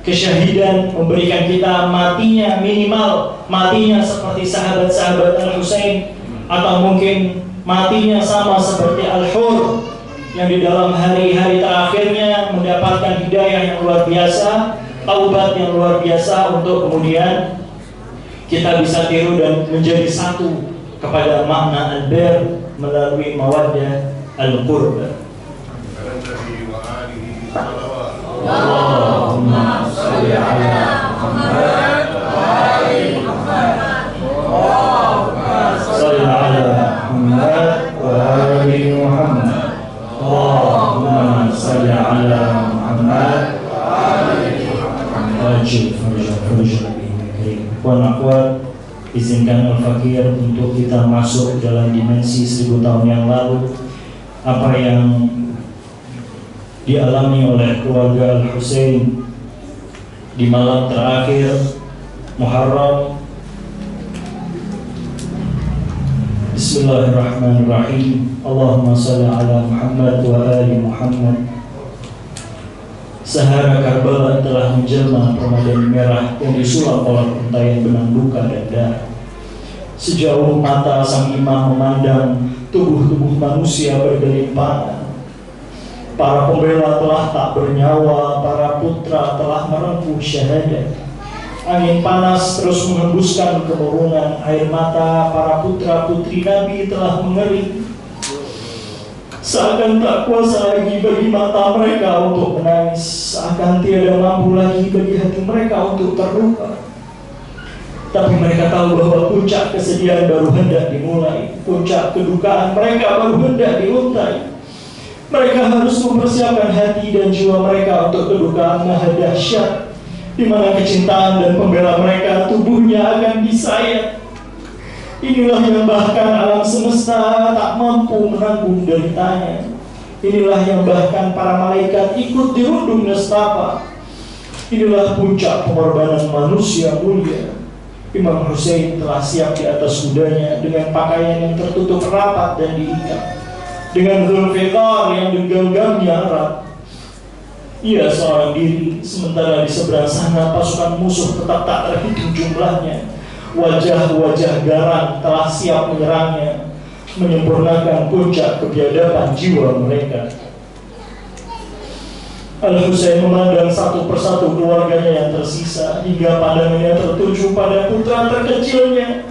B: kesyahidan, memberikan kita matinya, minimal matinya seperti sahabat-sahabat Al-Husain, atau mungkin matinya sama seperti Al-Hur yang di dalam hari-hari terakhirnya mendapatkan hidayah yang luar biasa, taubat yang luar biasa, untuk kemudian kita bisa tiru dan menjadi satu kepada makna al-bir melalui mawaddah al-qurba. Allahumma shalli ala Muhammad wa ali Muhammad. Allahumma shalli ala Muhammad wa ali Muhammad. Allahumma shalli ala Muhammad wa ali Muhammad. Akhwat, izinkan Al-Fakir untuk kita masuk dalam dimensi 1000 tahun yang lalu. Apa yang dialami oleh keluarga Al-Husain di malam terakhir Muharram. Bismillahirrahmanirrahim. Allahumma salli ala Muhammad wa ali Muhammad. Sahara Karbala telah menjelma permadani merah yang disulam oleh untayan benang luka dan darah. Sejauh mata sang imam memandang tubuh-tubuh manusia bergelimpang, para pembela telah tak bernyawa, para putra telah merengkuh syahadat. Angin panas terus menghembuskan kemurungan, air mata para putra-putri Nabi telah mengering. Seakan tak kuasa lagi bagi mata mereka untuk menangis, seakan tiada mampu lagi bagi hati mereka untuk terluka. Tapi mereka tahu bahwa puncak kesedihan baru hendak dimulai, puncak kedukaan mereka baru hendak diuntai. Mereka harus mempersiapkan hati dan jiwa mereka untuk kedukaan maha dahsyat, di mana kecintaan dan pembela mereka tubuhnya akan disayat. Inilah yang bahkan alam semesta tak mampu menanggung deritanya. Inilah yang bahkan para malaikat ikut dirundung nestapa. Inilah puncak pengorbanan manusia mulia. Imam Hussein telah siap di atas kudanya dengan pakaian yang tertutup rapat dan diikat, dengan zulfikar yang digenggamnya erat. Ia seorang diri, sementara di seberang sana pasukan musuh tetap tak terhitung jumlahnya. Wajah-wajah garang telah siap menyerangnya, menyempurnakan puncak kebiadaban jiwa mereka. Al-Husain memandang satu persatu keluarganya yang tersisa, hingga pandangannya tertuju pada putra terkecilnya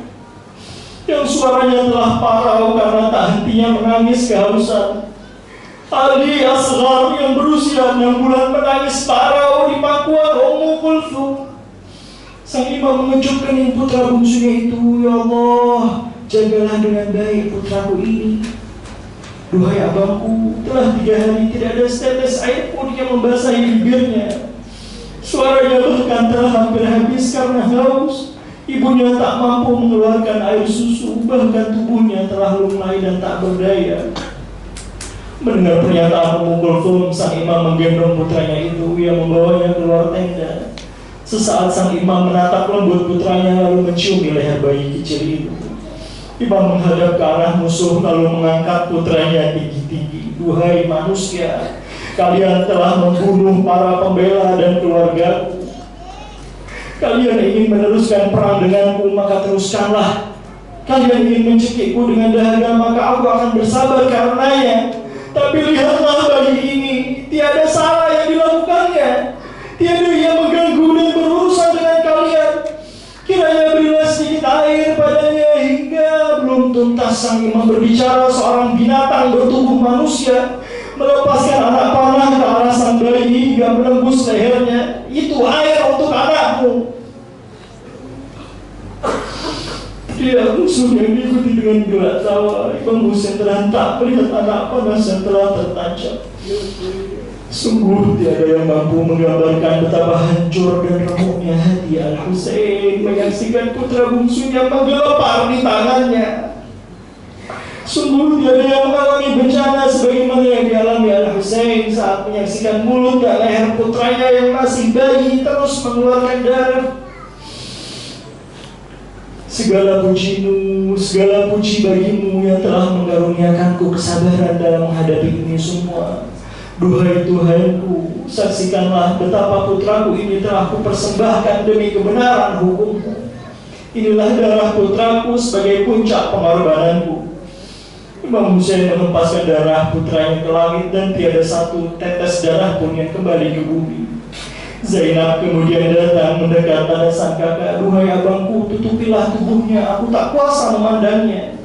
B: yang suaranya telah parau karena tak hentinya menangis kehausan. Ali Asghar yang berusia 6 bulan menangis parau di pangkuan Ummu Kulthum. Sang imam mengecup kening putra bungsunya itu. Ya Allah, jagalah dengan baik putraku ini. Duhai abangku, telah 3 hari tidak ada setetes air pun yang membasahi bibirnya. Suaranya bahkan telah hampir habis karena haus. Ibunya tak mampu mengeluarkan air susu, bahkan tubuhnya telah lunglai dan tak berdaya. Mendengar pernyataan Ummu Kulthum, sang imam menggendong putranya itu. Ia membawanya keluar tenda. Sesaat sang imam menatap lembut putranya, lalu menciumi leher bayi kecil itu. Imam menghadap ke arah musuh, lalu mengangkat putranya tinggi-tinggi. Duhai manusia, kalian telah membunuh para pembela dan keluargaku. Kalian ingin meneruskan perang denganku, maka teruskanlah. Kalian ingin mencekikku dengan dahaga, maka aku akan bersabar karenanya. Tapi lihatlah bayi ini, tiada salah yang dilakukannya. Tiada yang mengganggu dan berurusan dengan kalian. Kiranya berilah sedikit air padanya. Hingga belum tuntas sang imam berbicara, seorang binatang bertubuh manusia melepaskan anak panah ke arah sang bayi hingga menembus lehernya. Itu air untuk anakmu. Dia musuh yang diikuti dengan gelak tawa. Imam Hussein terhentak melihat anak panas yang telah tertancap. Sungguh tiada yang mampu menggambarkan betapa hancur dan remuknya hati Al-Husain menyaksikan putra bungsunya menggelepar di tangannya. Sungguh tiada yang mengalami bencana sebagaimana yang dialami Al-Husain saat menyaksikan mulut dan leher putranya yang masih bayi terus mengeluarkan darah. Segala pujimu, segala puji bagimu yang telah mengaruniakanku kesabaran dalam menghadapi ini semua. Duhai Tuhanku, saksikanlah betapa putraku ini telah kupersembahkan demi kebenaran hukummu. Inilah darah putraku sebagai puncak pengorbananku. Imam Hussein menempaskan darah putranya ke langit dan tiada satu tetes darah pun yang kembali ke bumi. Zainab kemudian datang mendekat pada sang kakak. Duhai abangku, tutupilah tubuhnya, aku tak kuasa memandangnya.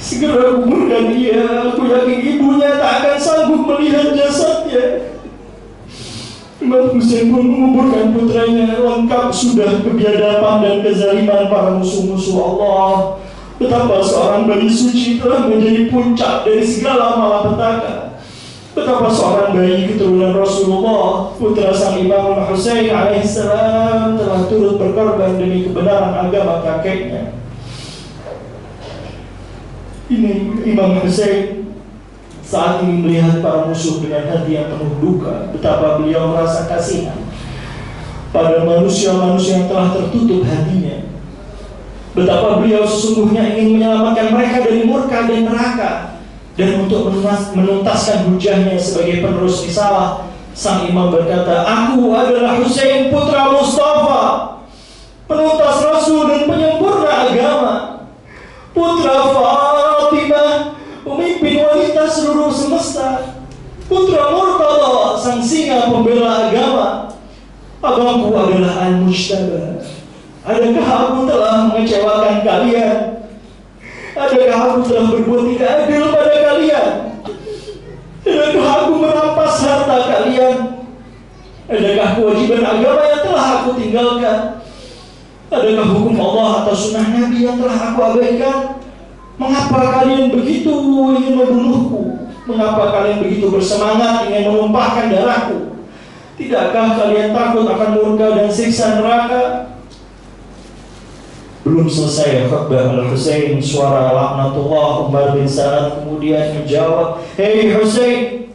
B: Segera kuburkan dia, aku yakin ibunya tak akan sanggup melihat jasadnya. Imam Hussein pun menguburkan putranya. Lengkap sudah kebiadaban dan kezaliman para musuh-musuh Allah. Betapa seorang bayi suci telah menjadi puncak dari segala malapetaka. Betapa seorang bayi keturunan Rasulullah, putra sang Imam Hussein alaihissalam, telah turut berkorban demi kebenaran agama kakeknya. Ini Imam Hussein saat ini melihat para musuh dengan hati yang penuh duka. Betapa beliau merasa kasihan pada manusia-manusia yang telah tertutup hatinya. Betapa beliau sesungguhnya ingin menyelamatkan mereka dari murka dan neraka. Dan untuk menuntaskan hujahnya sebagai penerus risalah, sang imam berkata, aku adalah Hussein putra Mustafa, penuntas Rasul dan penyempurna agama, putra Fatimah, pemimpin wanita seluruh semesta, putra Murtada, sang singa pembela agama. Abangku adalah Al-Mujtaba. Adakah aku telah mengecewakan kalian? Adakah aku telah berbuat tidak adil pada kalian? Adakah aku merampas harta kalian? Adakah kewajiban agama yang telah aku tinggalkan? Adakah hukum Allah atau sunnah Nabi yang telah aku abaikan? Mengapa kalian begitu ingin membunuhku? Mengapa kalian begitu bersemangat ingin menumpahkan darahku? Tidakkah kalian takut akan murka dan siksa neraka? Belum selesai khutbah Al-Husain, suara laknatullah Umar bin Sa'ad kemudian menjawab, "Hei Husain,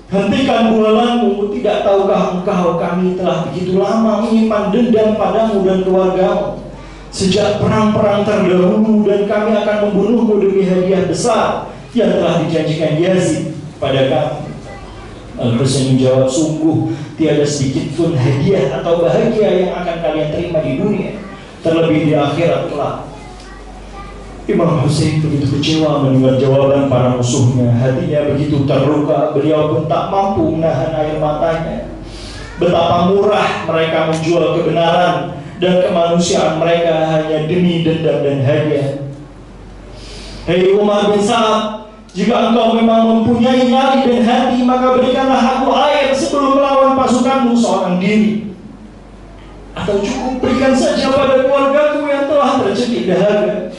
B: hentikan bualanmu. Tidak tahukah engkau kami telah begitu lama menyimpan dendam padamu dan keluargamu sejak perang-perang terdahulu, dan kami akan membunuhmu demi hadiah besar yang telah dijanjikan Yazid pada kami." Al-Husain menjawab, "Sungguh tiada sedikit pun hadiah atau bahagia yang akan kalian terima di dunia, terlebih di akhirat kelak." Imam Husain begitu kecewa mendengar jawaban para musuhnya. Hatinya begitu terluka, beliau pun tak mampu menahan air matanya. Betapa murah mereka menjual kebenaran dan kemanusiaan mereka hanya demi dendam dan hadiah. Hei Umar bin Sa'ad, jika engkau memang mempunyai nyali dan hati, maka berikanlah aku air sebelum melawan pasukanmu seorang diri. Atau cukup berikan saja pada keluargaku yang telah tercekik dahaga.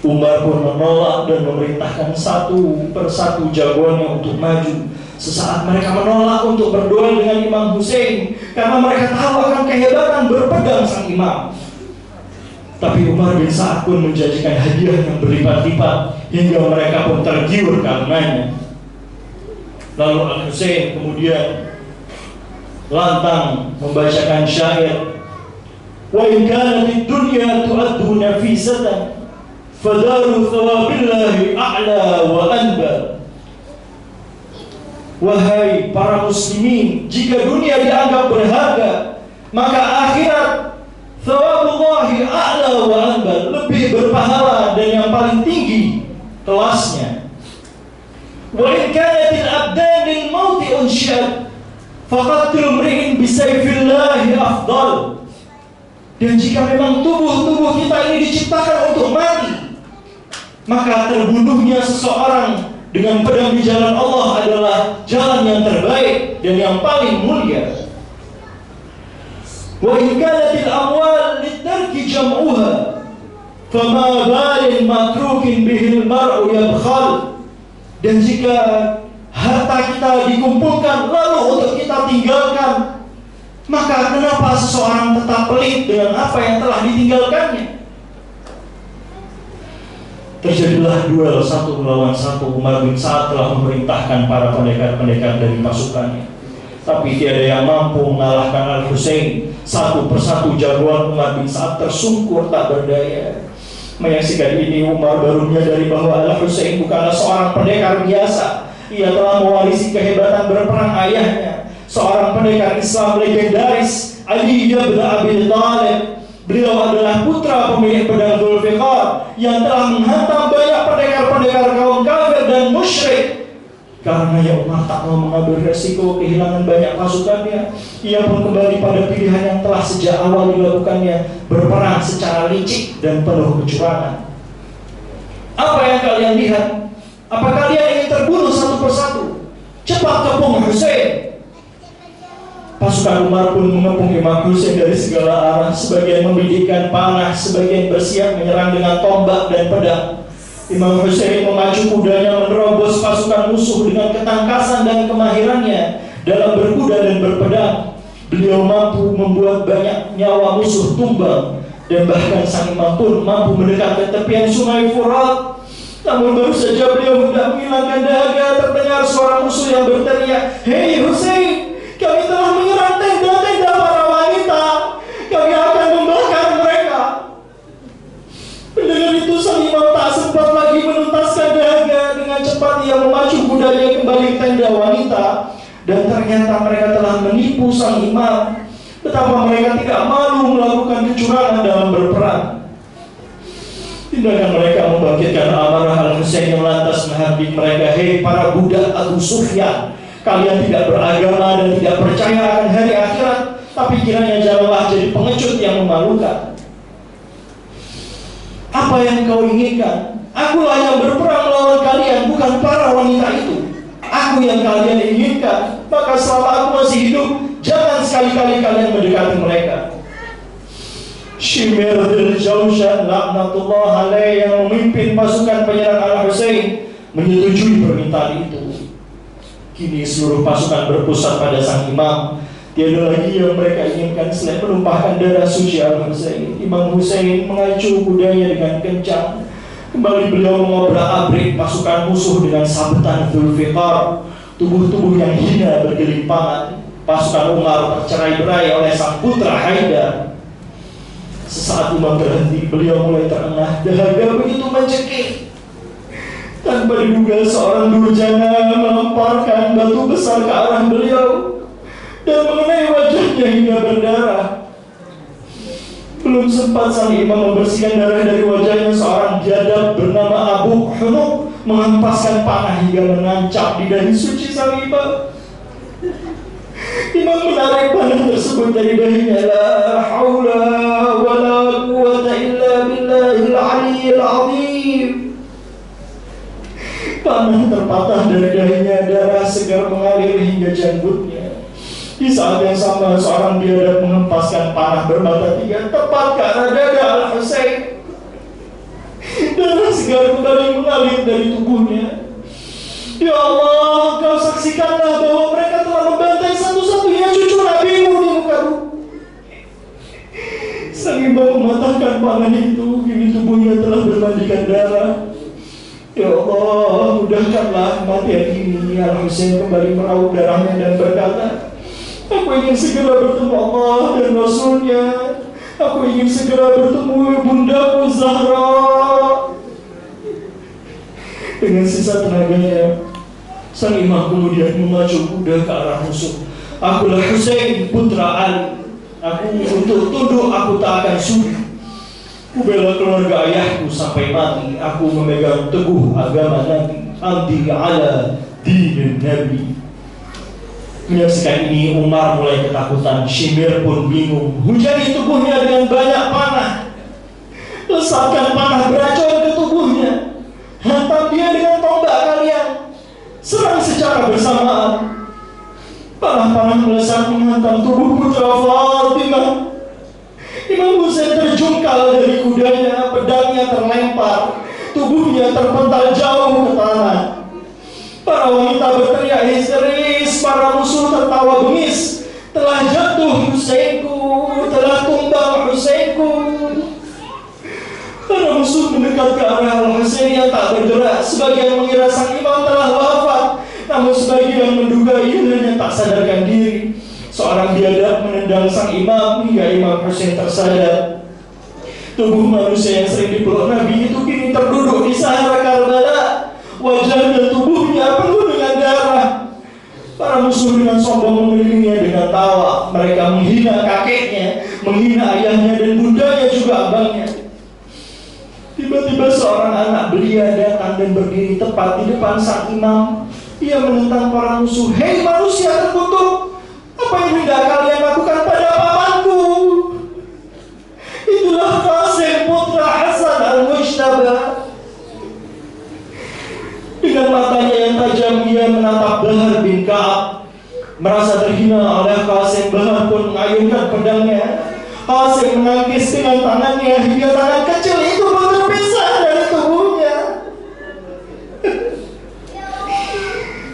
B: Umar pun menolak dan memerintahkan satu persatu jagoannya untuk maju. Sesaat mereka menolak untuk berduel dengan Imam Husain karena mereka tahu akan kehebatan berpedang sang imam. Tapi Umar bin Sa'ad pun menjanjikan hadiah yang berlipat-lipat hingga mereka pun tergiur karenanya. Lalu Al-Husain kemudian lantang membacakan syair, "Wa in kanat ad-dunya tu'addu nafisatan, fadaru thawabillahi a'la wa anba." Wahai para muslimin, jika dunia dianggap berharga, maka akhirat thawabullahi a'la wa anba, lebih berpahala dan yang paling tinggi kelasnya. Wa in kanatil abdan lil mauti unsyad, faqatul mri'in bisayfillahi afdal. Dan jika memang tubuh kita ini diciptakan untuk mati, maka terbunuhnya seseorang dengan pedang di jalan Allah adalah jalan yang terbaik dan yang paling mulia. Wa in kanatil amwal litarki jam'uha, fama balin matrukin bihil mar'u yabkhal. Dan jika harta kita dikumpulkan lalu untuk kita tinggalkan, maka kenapa seseorang tetap pelit dengan apa yang telah ditinggalkannya? Terjadilah duel satu melawan satu. Umar bin Sa'ad telah memerintahkan para pendekar-pendekar dari pasukannya, tapi tiada yang mampu mengalahkan Al-Husain. Satu persatu jagoan Umar bin Sa'ad tersungkur tak berdaya. Menyaksikan ini, Umar baru menyadari bahwa Al-Husain bukanlah seorang pendekar biasa. Ia telah mewarisi kehebatan berperang ayahnya, seorang pendekar Islam legendaris, Ali bin Abi Thalib. Beliau adalah putra pemilik pedang Dzulfiqar yang telah menghantam banyak pendekar-pendekar kaum kafir dan musyrik. Karena ya Umar tak mau mengambil resiko kehilangan banyak pasukannya, ia pun kembali pada pilihan yang telah sejak awal dilakukannya, berperang secara licik dan penuh kecurangan. Apa yang kalian lihat? Apa kalian ingin terbunuh satu persatu? Cepat kepung Husain. Pasukan Umar pun mengepung Imam Husain dari segala arah. Sebagian membidikkan panah, sebagian bersiap menyerang dengan tombak dan pedang. Imam Husain memacu kudanya menerobos pasukan musuh dengan ketangkasan dan kemahirannya dalam berkuda dan berpedang. Beliau mampu membuat banyak nyawa musuh tumbang, dan bahkan sang imam pun mampu mendekat ke tepian sungai Furat. Namun baru saja beliau hendak menghilangkan dahaga, terdengar suara musuh yang berteriak, "Hei Husain, kami telah menyerang tenda-tenda para wanita. Kami akan membakar mereka." Mendengar itu, sang imam tak sempat lagi menuntaskan dahaga. Dengan cepat ia memacu kudanya kembali ke tenda wanita. Dan ternyata mereka telah menipu sang imam. Betapa mereka tidak malu melakukan kecurangan dalam berperang. Tindakan mereka membangkitkan amarah Al-Husain yang lantas menghardik mereka. "Hei para budak Abu Sufyan, kalian tidak beragama dan tidak percaya akan hari akhirat, tapi kiranya janganlah jadi pengecut yang memalukan. Apa yang kau inginkan? Akulah yang berperang melawan kalian, bukan para wanita itu. Aku yang kalian inginkan. Maka selama aku masih hidup, jangan sekali-kali kalian mendekati mereka." Shimir bin Jawshan laknatullah alaih yang memimpin pasukan penyerang Al-Husain menyetujui permintaan itu. Kini seluruh pasukan berpusat pada sang imam. Tiada lagi yang mereka inginkan selain menumpahkan darah suci Al-Husain. Imam Husain mengacu kudanya dengan kencang. Kembali beliau mengobrak-abrik pasukan musuh dengan sabetan Dzulfiqar. Tubuh-tubuh yang hina bergelimpangan. Pasukan Umar tercerai-berai oleh sang putra Haidar. Sesaat Umar berhenti, beliau mulai terengah. Dahaga begitu mencekik. Tanpa diduga seorang durjana melemparkan batu besar ke arah beliau dan mengenai wajahnya hingga berdarah. Belum sempat sang imam membersihkan darah dari wajahnya, seorang biadab bernama Abu Hunuk menghempaskan panah hingga menancap di dahi suci sang imam. Imam menarik panah tersebut dari dahinya. La haula wa la quwwata illa billahil aliyyil azim. Panah terpatah dari dahinya, darah segar mengalir hingga janggutnya. Di saat yang sama, seorang biadab menghempaskan panah bermata tiga tepat ke arah dada Al-Husain. Darah segar kembali mengalir dari tubuhnya. Ya Allah, Kau saksikanlah bahwa mereka telah membantai satu-satunya cucu Nabi-Mu di muka bumi. Sang imam mematahkan panah itu, kini tubuhnya telah bermandikan darah. Ya Allah, mudahkanlah kematian ini. Al-Husain kembali meraup darahnya dan berkata, aku ingin segera bertemu Allah dan Rasulnya. Aku ingin segera bertemu bundaku Zahra. Dengan sisa tenaganya, sang imam kemudian memacu kuda ke arah musuh. Akulah Husain putra Ali. Aku untuk tunduk, aku tak akan sudi. Ku bela keluarga ayahku sampai mati. Aku memegang teguh agama Nabi. Amdi ala dinin Nabi. Menyaksikan ini, Umar mulai ketakutan. Shimir pun bingung. Hujani tubuhnya dengan banyak panah. Lesatkan panah beracun ke tubuhnya. Hantam dia dengan tombak kalian. Serang secara bersamaan. Panah-panah melesat menghantam tubuh putra Fatimah. Imam Husain terjungkal dari kudanya. Pedangnya terlempar. Tubuhnya terpental jauh ke tanah. Para wanita berteriak histeris, para musuh tertawa bengis. Telah jatuh Husainku, telah tumbang Husainku. Para musuh mendekat ke arah Al-Husain yang tak bergerak. Sebagian mengira sang imam telah wafat, namun sebagian menduga ia hanya tak sadarkan diri. Seorang biadab menendang sang imam hingga Imam Husain tersadar. Tubuh manusia yang sering dipeluk Nabi itu kini terduduk di Sahara Karbala. Wajah dan tubuhnya penuh dengan darah. Para musuh dengan sombong mengelilinginya dengan tawa. Mereka menghina kakeknya, menghina ayahnya dan bundanya juga abangnya. Tiba-tiba seorang anak belia datang dan berdiri tepat di depan sang imam. Ia menentang para musuh. Hei manusia terkutuk, apa yang hendak kalian lakukan pada pamanku? Itulah Qasim putra Hasan al-Mujtaba. Dengan matanya yang tajam ia menatap Bahar bin Ka'ab. Merasa terhina oleh Qasim, Bahar pun mengayunkan pedangnya. Qasim menangkis dengan tangannya hingga tangan kecil itu pun terpisah dari tubuhnya.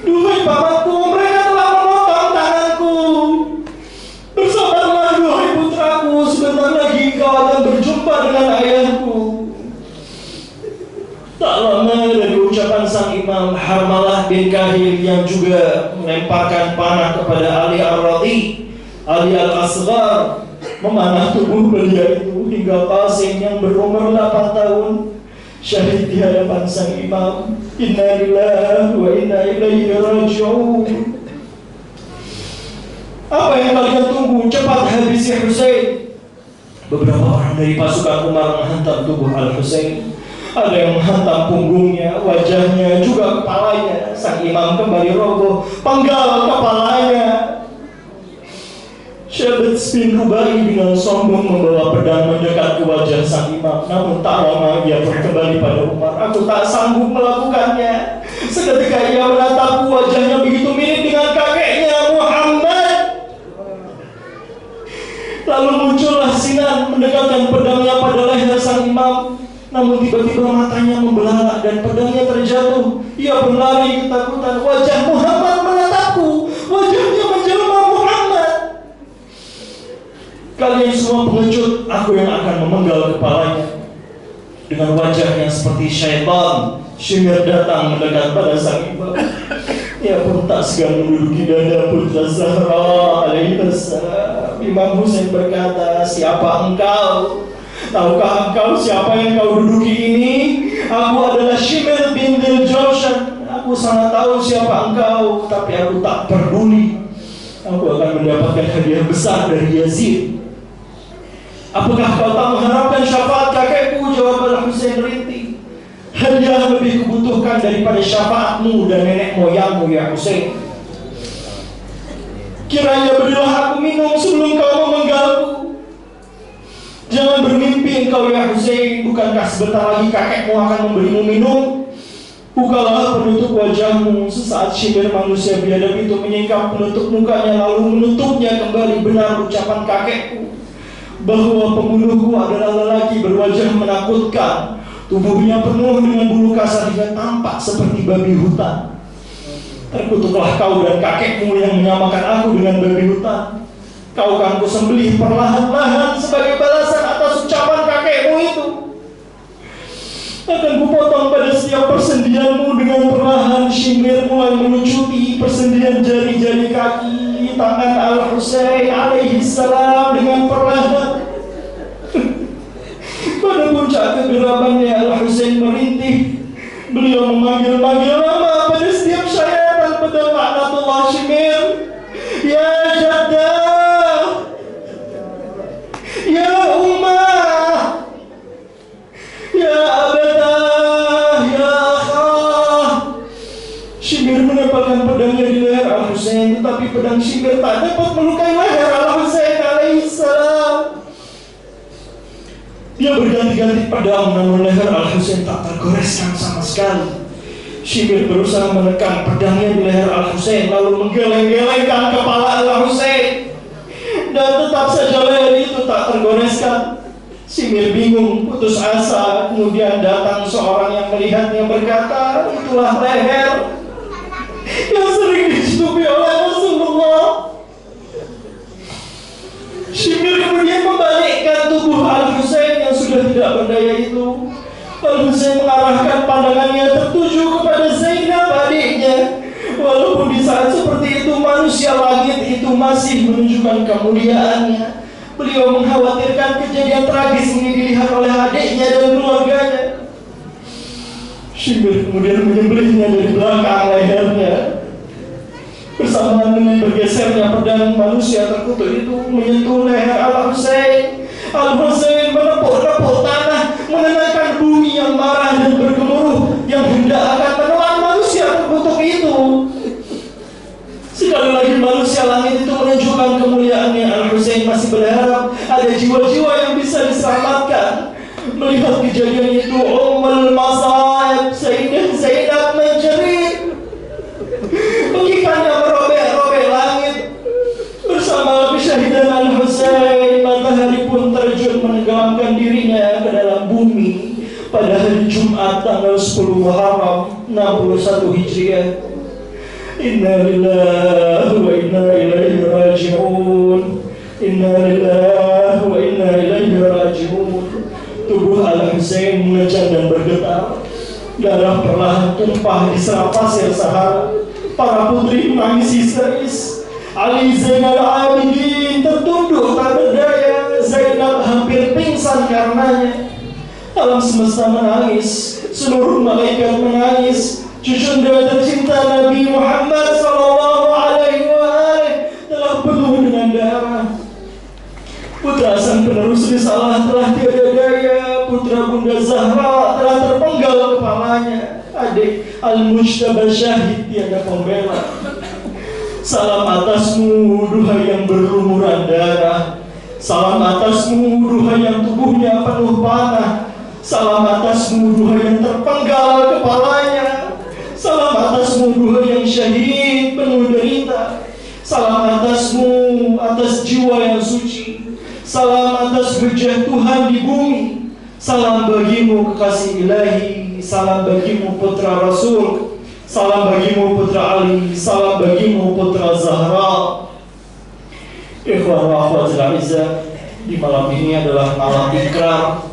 B: Duhai pamanku, mereka telah memotong tanganku. Bersabarlah duhai putraku, sebentar lagi kau akan berjumpa dengan ayahku. Tak lama dari ucapan sang imam, Harmalah bin Kahil yang juga melemparkan panah kepada Ali Ar-Radhi, Ali Al-Asghar, memanah tubuh belia itu hingga Qasim yang berumur 8 tahun syahid di hadapan sang imam. Inna lillahi wa inna ilaihi raji'un. Apa yang kalian tunggu? Cepat habisi Husain. Beberapa orang dari pasukan Umar menghantam tubuh Al-Husain. Ada yang menghantam punggungnya, wajahnya, juga kepalanya. Sang imam kembali roboh, penggal kepalanya. Syabats bin Rubai dengan sombong membawa pedang mendekat ke wajah sang imam. Namun tak lama ia pun kembali pada Umar. Aku tak sanggup melakukannya. Seketika ia menatapku, wajahnya begitu mirip dengan kakeknya Muhammad. Lalu muncullah Sinan mendekatkan pedangnya pada leher sang imam. Namun tiba-tiba matanya membelalak dan pedangnya terjatuh. Ia pun lari ketakutan. Wajah Muhammad menatapku. Wajahnya menjelma Muhammad. Kalian semua pengecut, aku yang akan memenggal kepalanya. Dengan wajah yang seperti syaitan, Shimir datang mendekat pada sang ibu. Ia pun tak segan menduduki dada putra Zahra alaihissalam. Imam Husain berkata, siapa engkau? Tahukah engkau siapa yang kau duduki ini? Aku adalah Shimir bin Diljawshan. Aku sangat tahu siapa engkau, tapi aku tak peduli. Aku akan mendapatkan hadiah besar dari Yazid. Apakah kau tak mengharapkan syafaat kakekku? Jawab Al-Husain rintik. Hadiah lebih kubutuhkan daripada syafaatmu dan nenek moyangmu ya Husain. Kiranya berilah aku minum sebelum kau memenggalku. Jangan bermimpi engkau ya Husain. Bukankah sebentar lagi kakekmu akan memberimu minum? Bukalah penutup wajahmu. Sesaat Shimir manusia biadab itu menyingkap penutup mukanya, lalu menutupnya kembali. Benar ucapan kakekku bahwa pembunuhku adalah lelaki berwajah menakutkan. Tubuhnya penuh dengan bulu kasar hingga tampak seperti babi hutan. Terkutuklah kau dan kakekmu yang menyamakan aku dengan babi hutan. Kau akan kusembelih perlahan-lahan sebagai balasan atas ucapan kakekmu itu. Akan kupotong pada setiap persendianmu dengan perlahan. Shimir mulai melucuti persendian jari-jari kaki tangan Al-Husain alaihissalam dengan perlahan. Pada puncak kegeramannya Al-Husain merintih. Beliau memanggil-manggil nama pada setiap syayatan pedang laknatullah Shimir. Ya Jaddah, ya Ummah, ya Abadah, ya Akhah. Shimir menempelkan pedangnya di leher Al-Husain, tetapi pedang Shimir tak dapat melukai leher Al-Husain alaihissalam. Dia berganti-ganti pedang, namun leher Al-Husain tak tergoreskan sama sekali. Shimir berusaha menekan pedangnya di leher Al-Husain, lalu menggeleng-gelengkan kepala Al-Husain, dan tetap saja leher itu tak tergoreskan. Shimir bingung, putus asa. Kemudian datang seorang yang melihatnya berkata, itulah leher yang sering dicutupi oleh Rasulullah. Shimir kemudian membalikkan tubuh Al-Husain yang sudah tidak berdaya itu. Al-Husain mengarahkan pandangannya tertuju kepada Zainab adiknya. Walaupun di saat seperti itu manusia langit itu masih menunjukkan kemuliaannya, beliau mengkhawatirkan kejadian tragis ini dilihat oleh adiknya dan keluarganya. Shimir kemudian menyembelihnya dari belakang lehernya. Bersamaan dengan bergesernya pedang, manusia terkutuk itu menyentuh leher Al-Husain. Al-Husain menepuk-nepuk tanah, menenangkan bumi yang marah dan bergemuruh yang hendak akan menelan manusia terkutuk itu. Sekali lagi manusia langit itu menunjukkan kemuliaannya. Al-Husain masih berharap ada jiwa-jiwa yang bisa diselamatkan. Melihat kejadian itu, Ummul Masaib Sayyidah Zainab menjerit. Bangkitannya merobek-robek langit. Bersama kesyahidan Al-Husain, matahari pun terjun menenggelamkan dirinya ke dalam bumi pada hari Jumat tanggal 10 Muharram 61 Hijriah. Inna lillahi wa inna ilaihi raji'un. Inna lillahi wa inna ilaihi raji'un. Tubuh Al-Husain mengejang dan bergetar. Darah perlahan tumpah di serat pasir Sahara. Para putri menangis histeris. Ali Zainal Abidin tertunduk tak berdaya. Zainab hampir pingsan karenanya. Alam semesta menangis, seluruh malaikat menangis. Cucunda tercinta Nabi Muhammad SAW telah penuh dengan darah. Putra sang penerus risalah telah tiada daya. Putra Bunda Zahra telah terpenggal kepalanya. Adik Al-Mujtaba syahid tiada pembela. Salam atasmu duhai yang berlumuran darah. Salam atasmu duhai yang tubuhnya penuh panah. Salam atasmu duhai yang terpenggal kepalanya. Salam atasmu duhai yang syahid penuh derita. Salam atasmu atas jiwa yang suci. Salam atas hujah Tuhan di bumi. Salam bagimu kekasih ilahi. Salam bagimu putra Rasul. Salam bagimu putra Ali. Salam bagimu putra Zahra. Ikhwan wa akhwat al-a'izzah,
C: di malam ini adalah malam ikrar.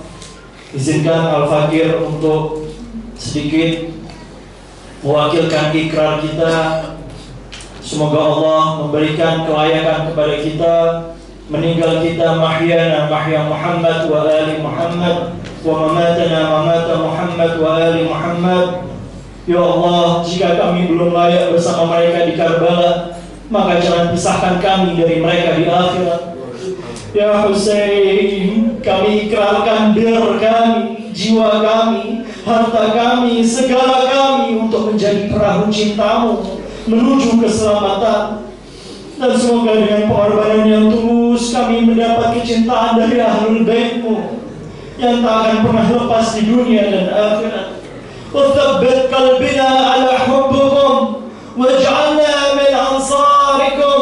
C: Izinkan Al-Fakir untuk sedikit mewakilkan ikrar kita. Semoga Allah memberikan kelayakan kepada kita, meninggal kita mahyana mahya Muhammad wa ali Muhammad, wa mamatana mamata Muhammad wa ali Muhammad. Ya Allah, jika kami belum layak bersama mereka di Karbala, maka jangan pisahkan kami dari mereka di akhirat. Ya Husain, kami ikrarkan bir kami, jiwa kami, harta kami, segala kami untuk menjadi perahu cintamu menuju keselamatan. Dan semoga dengan pengorbanan yang tulus kami mendapat kecintaan dari Ahlul Baitmu yang tak akan pernah lepas di dunia dan akhirat. وثبت قلبنا على حبكم واجعلنا من أنصاركم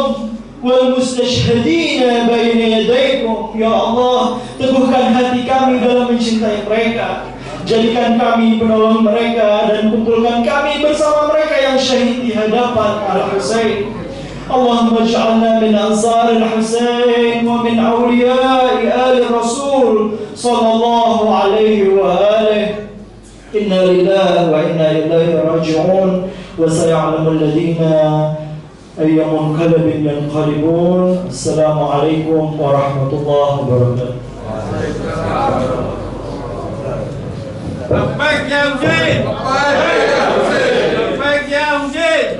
C: والمستشهدين بين يديكم. Ya Allah, teguhkan hati kami dalam mencintai mereka, jadikan kami penolong mereka, dan kumpulkan kami bersama mereka yang syahid di hadapan Al-Husain. Allahumma ij'alna min ansar Al-Husain wa min awliya'i ali Rasul sallallahu alaihi wa alihi. Inna lillahi wa inna ilaihi raji'un. Wa saya'lamu alladhina ayya munqalibin yanqalibun. Assalamualaikum warahmatullahi wabarakatuh.
D: Labbaik ya Husain. Labbaik ya Husain. Labbaik ya Husain.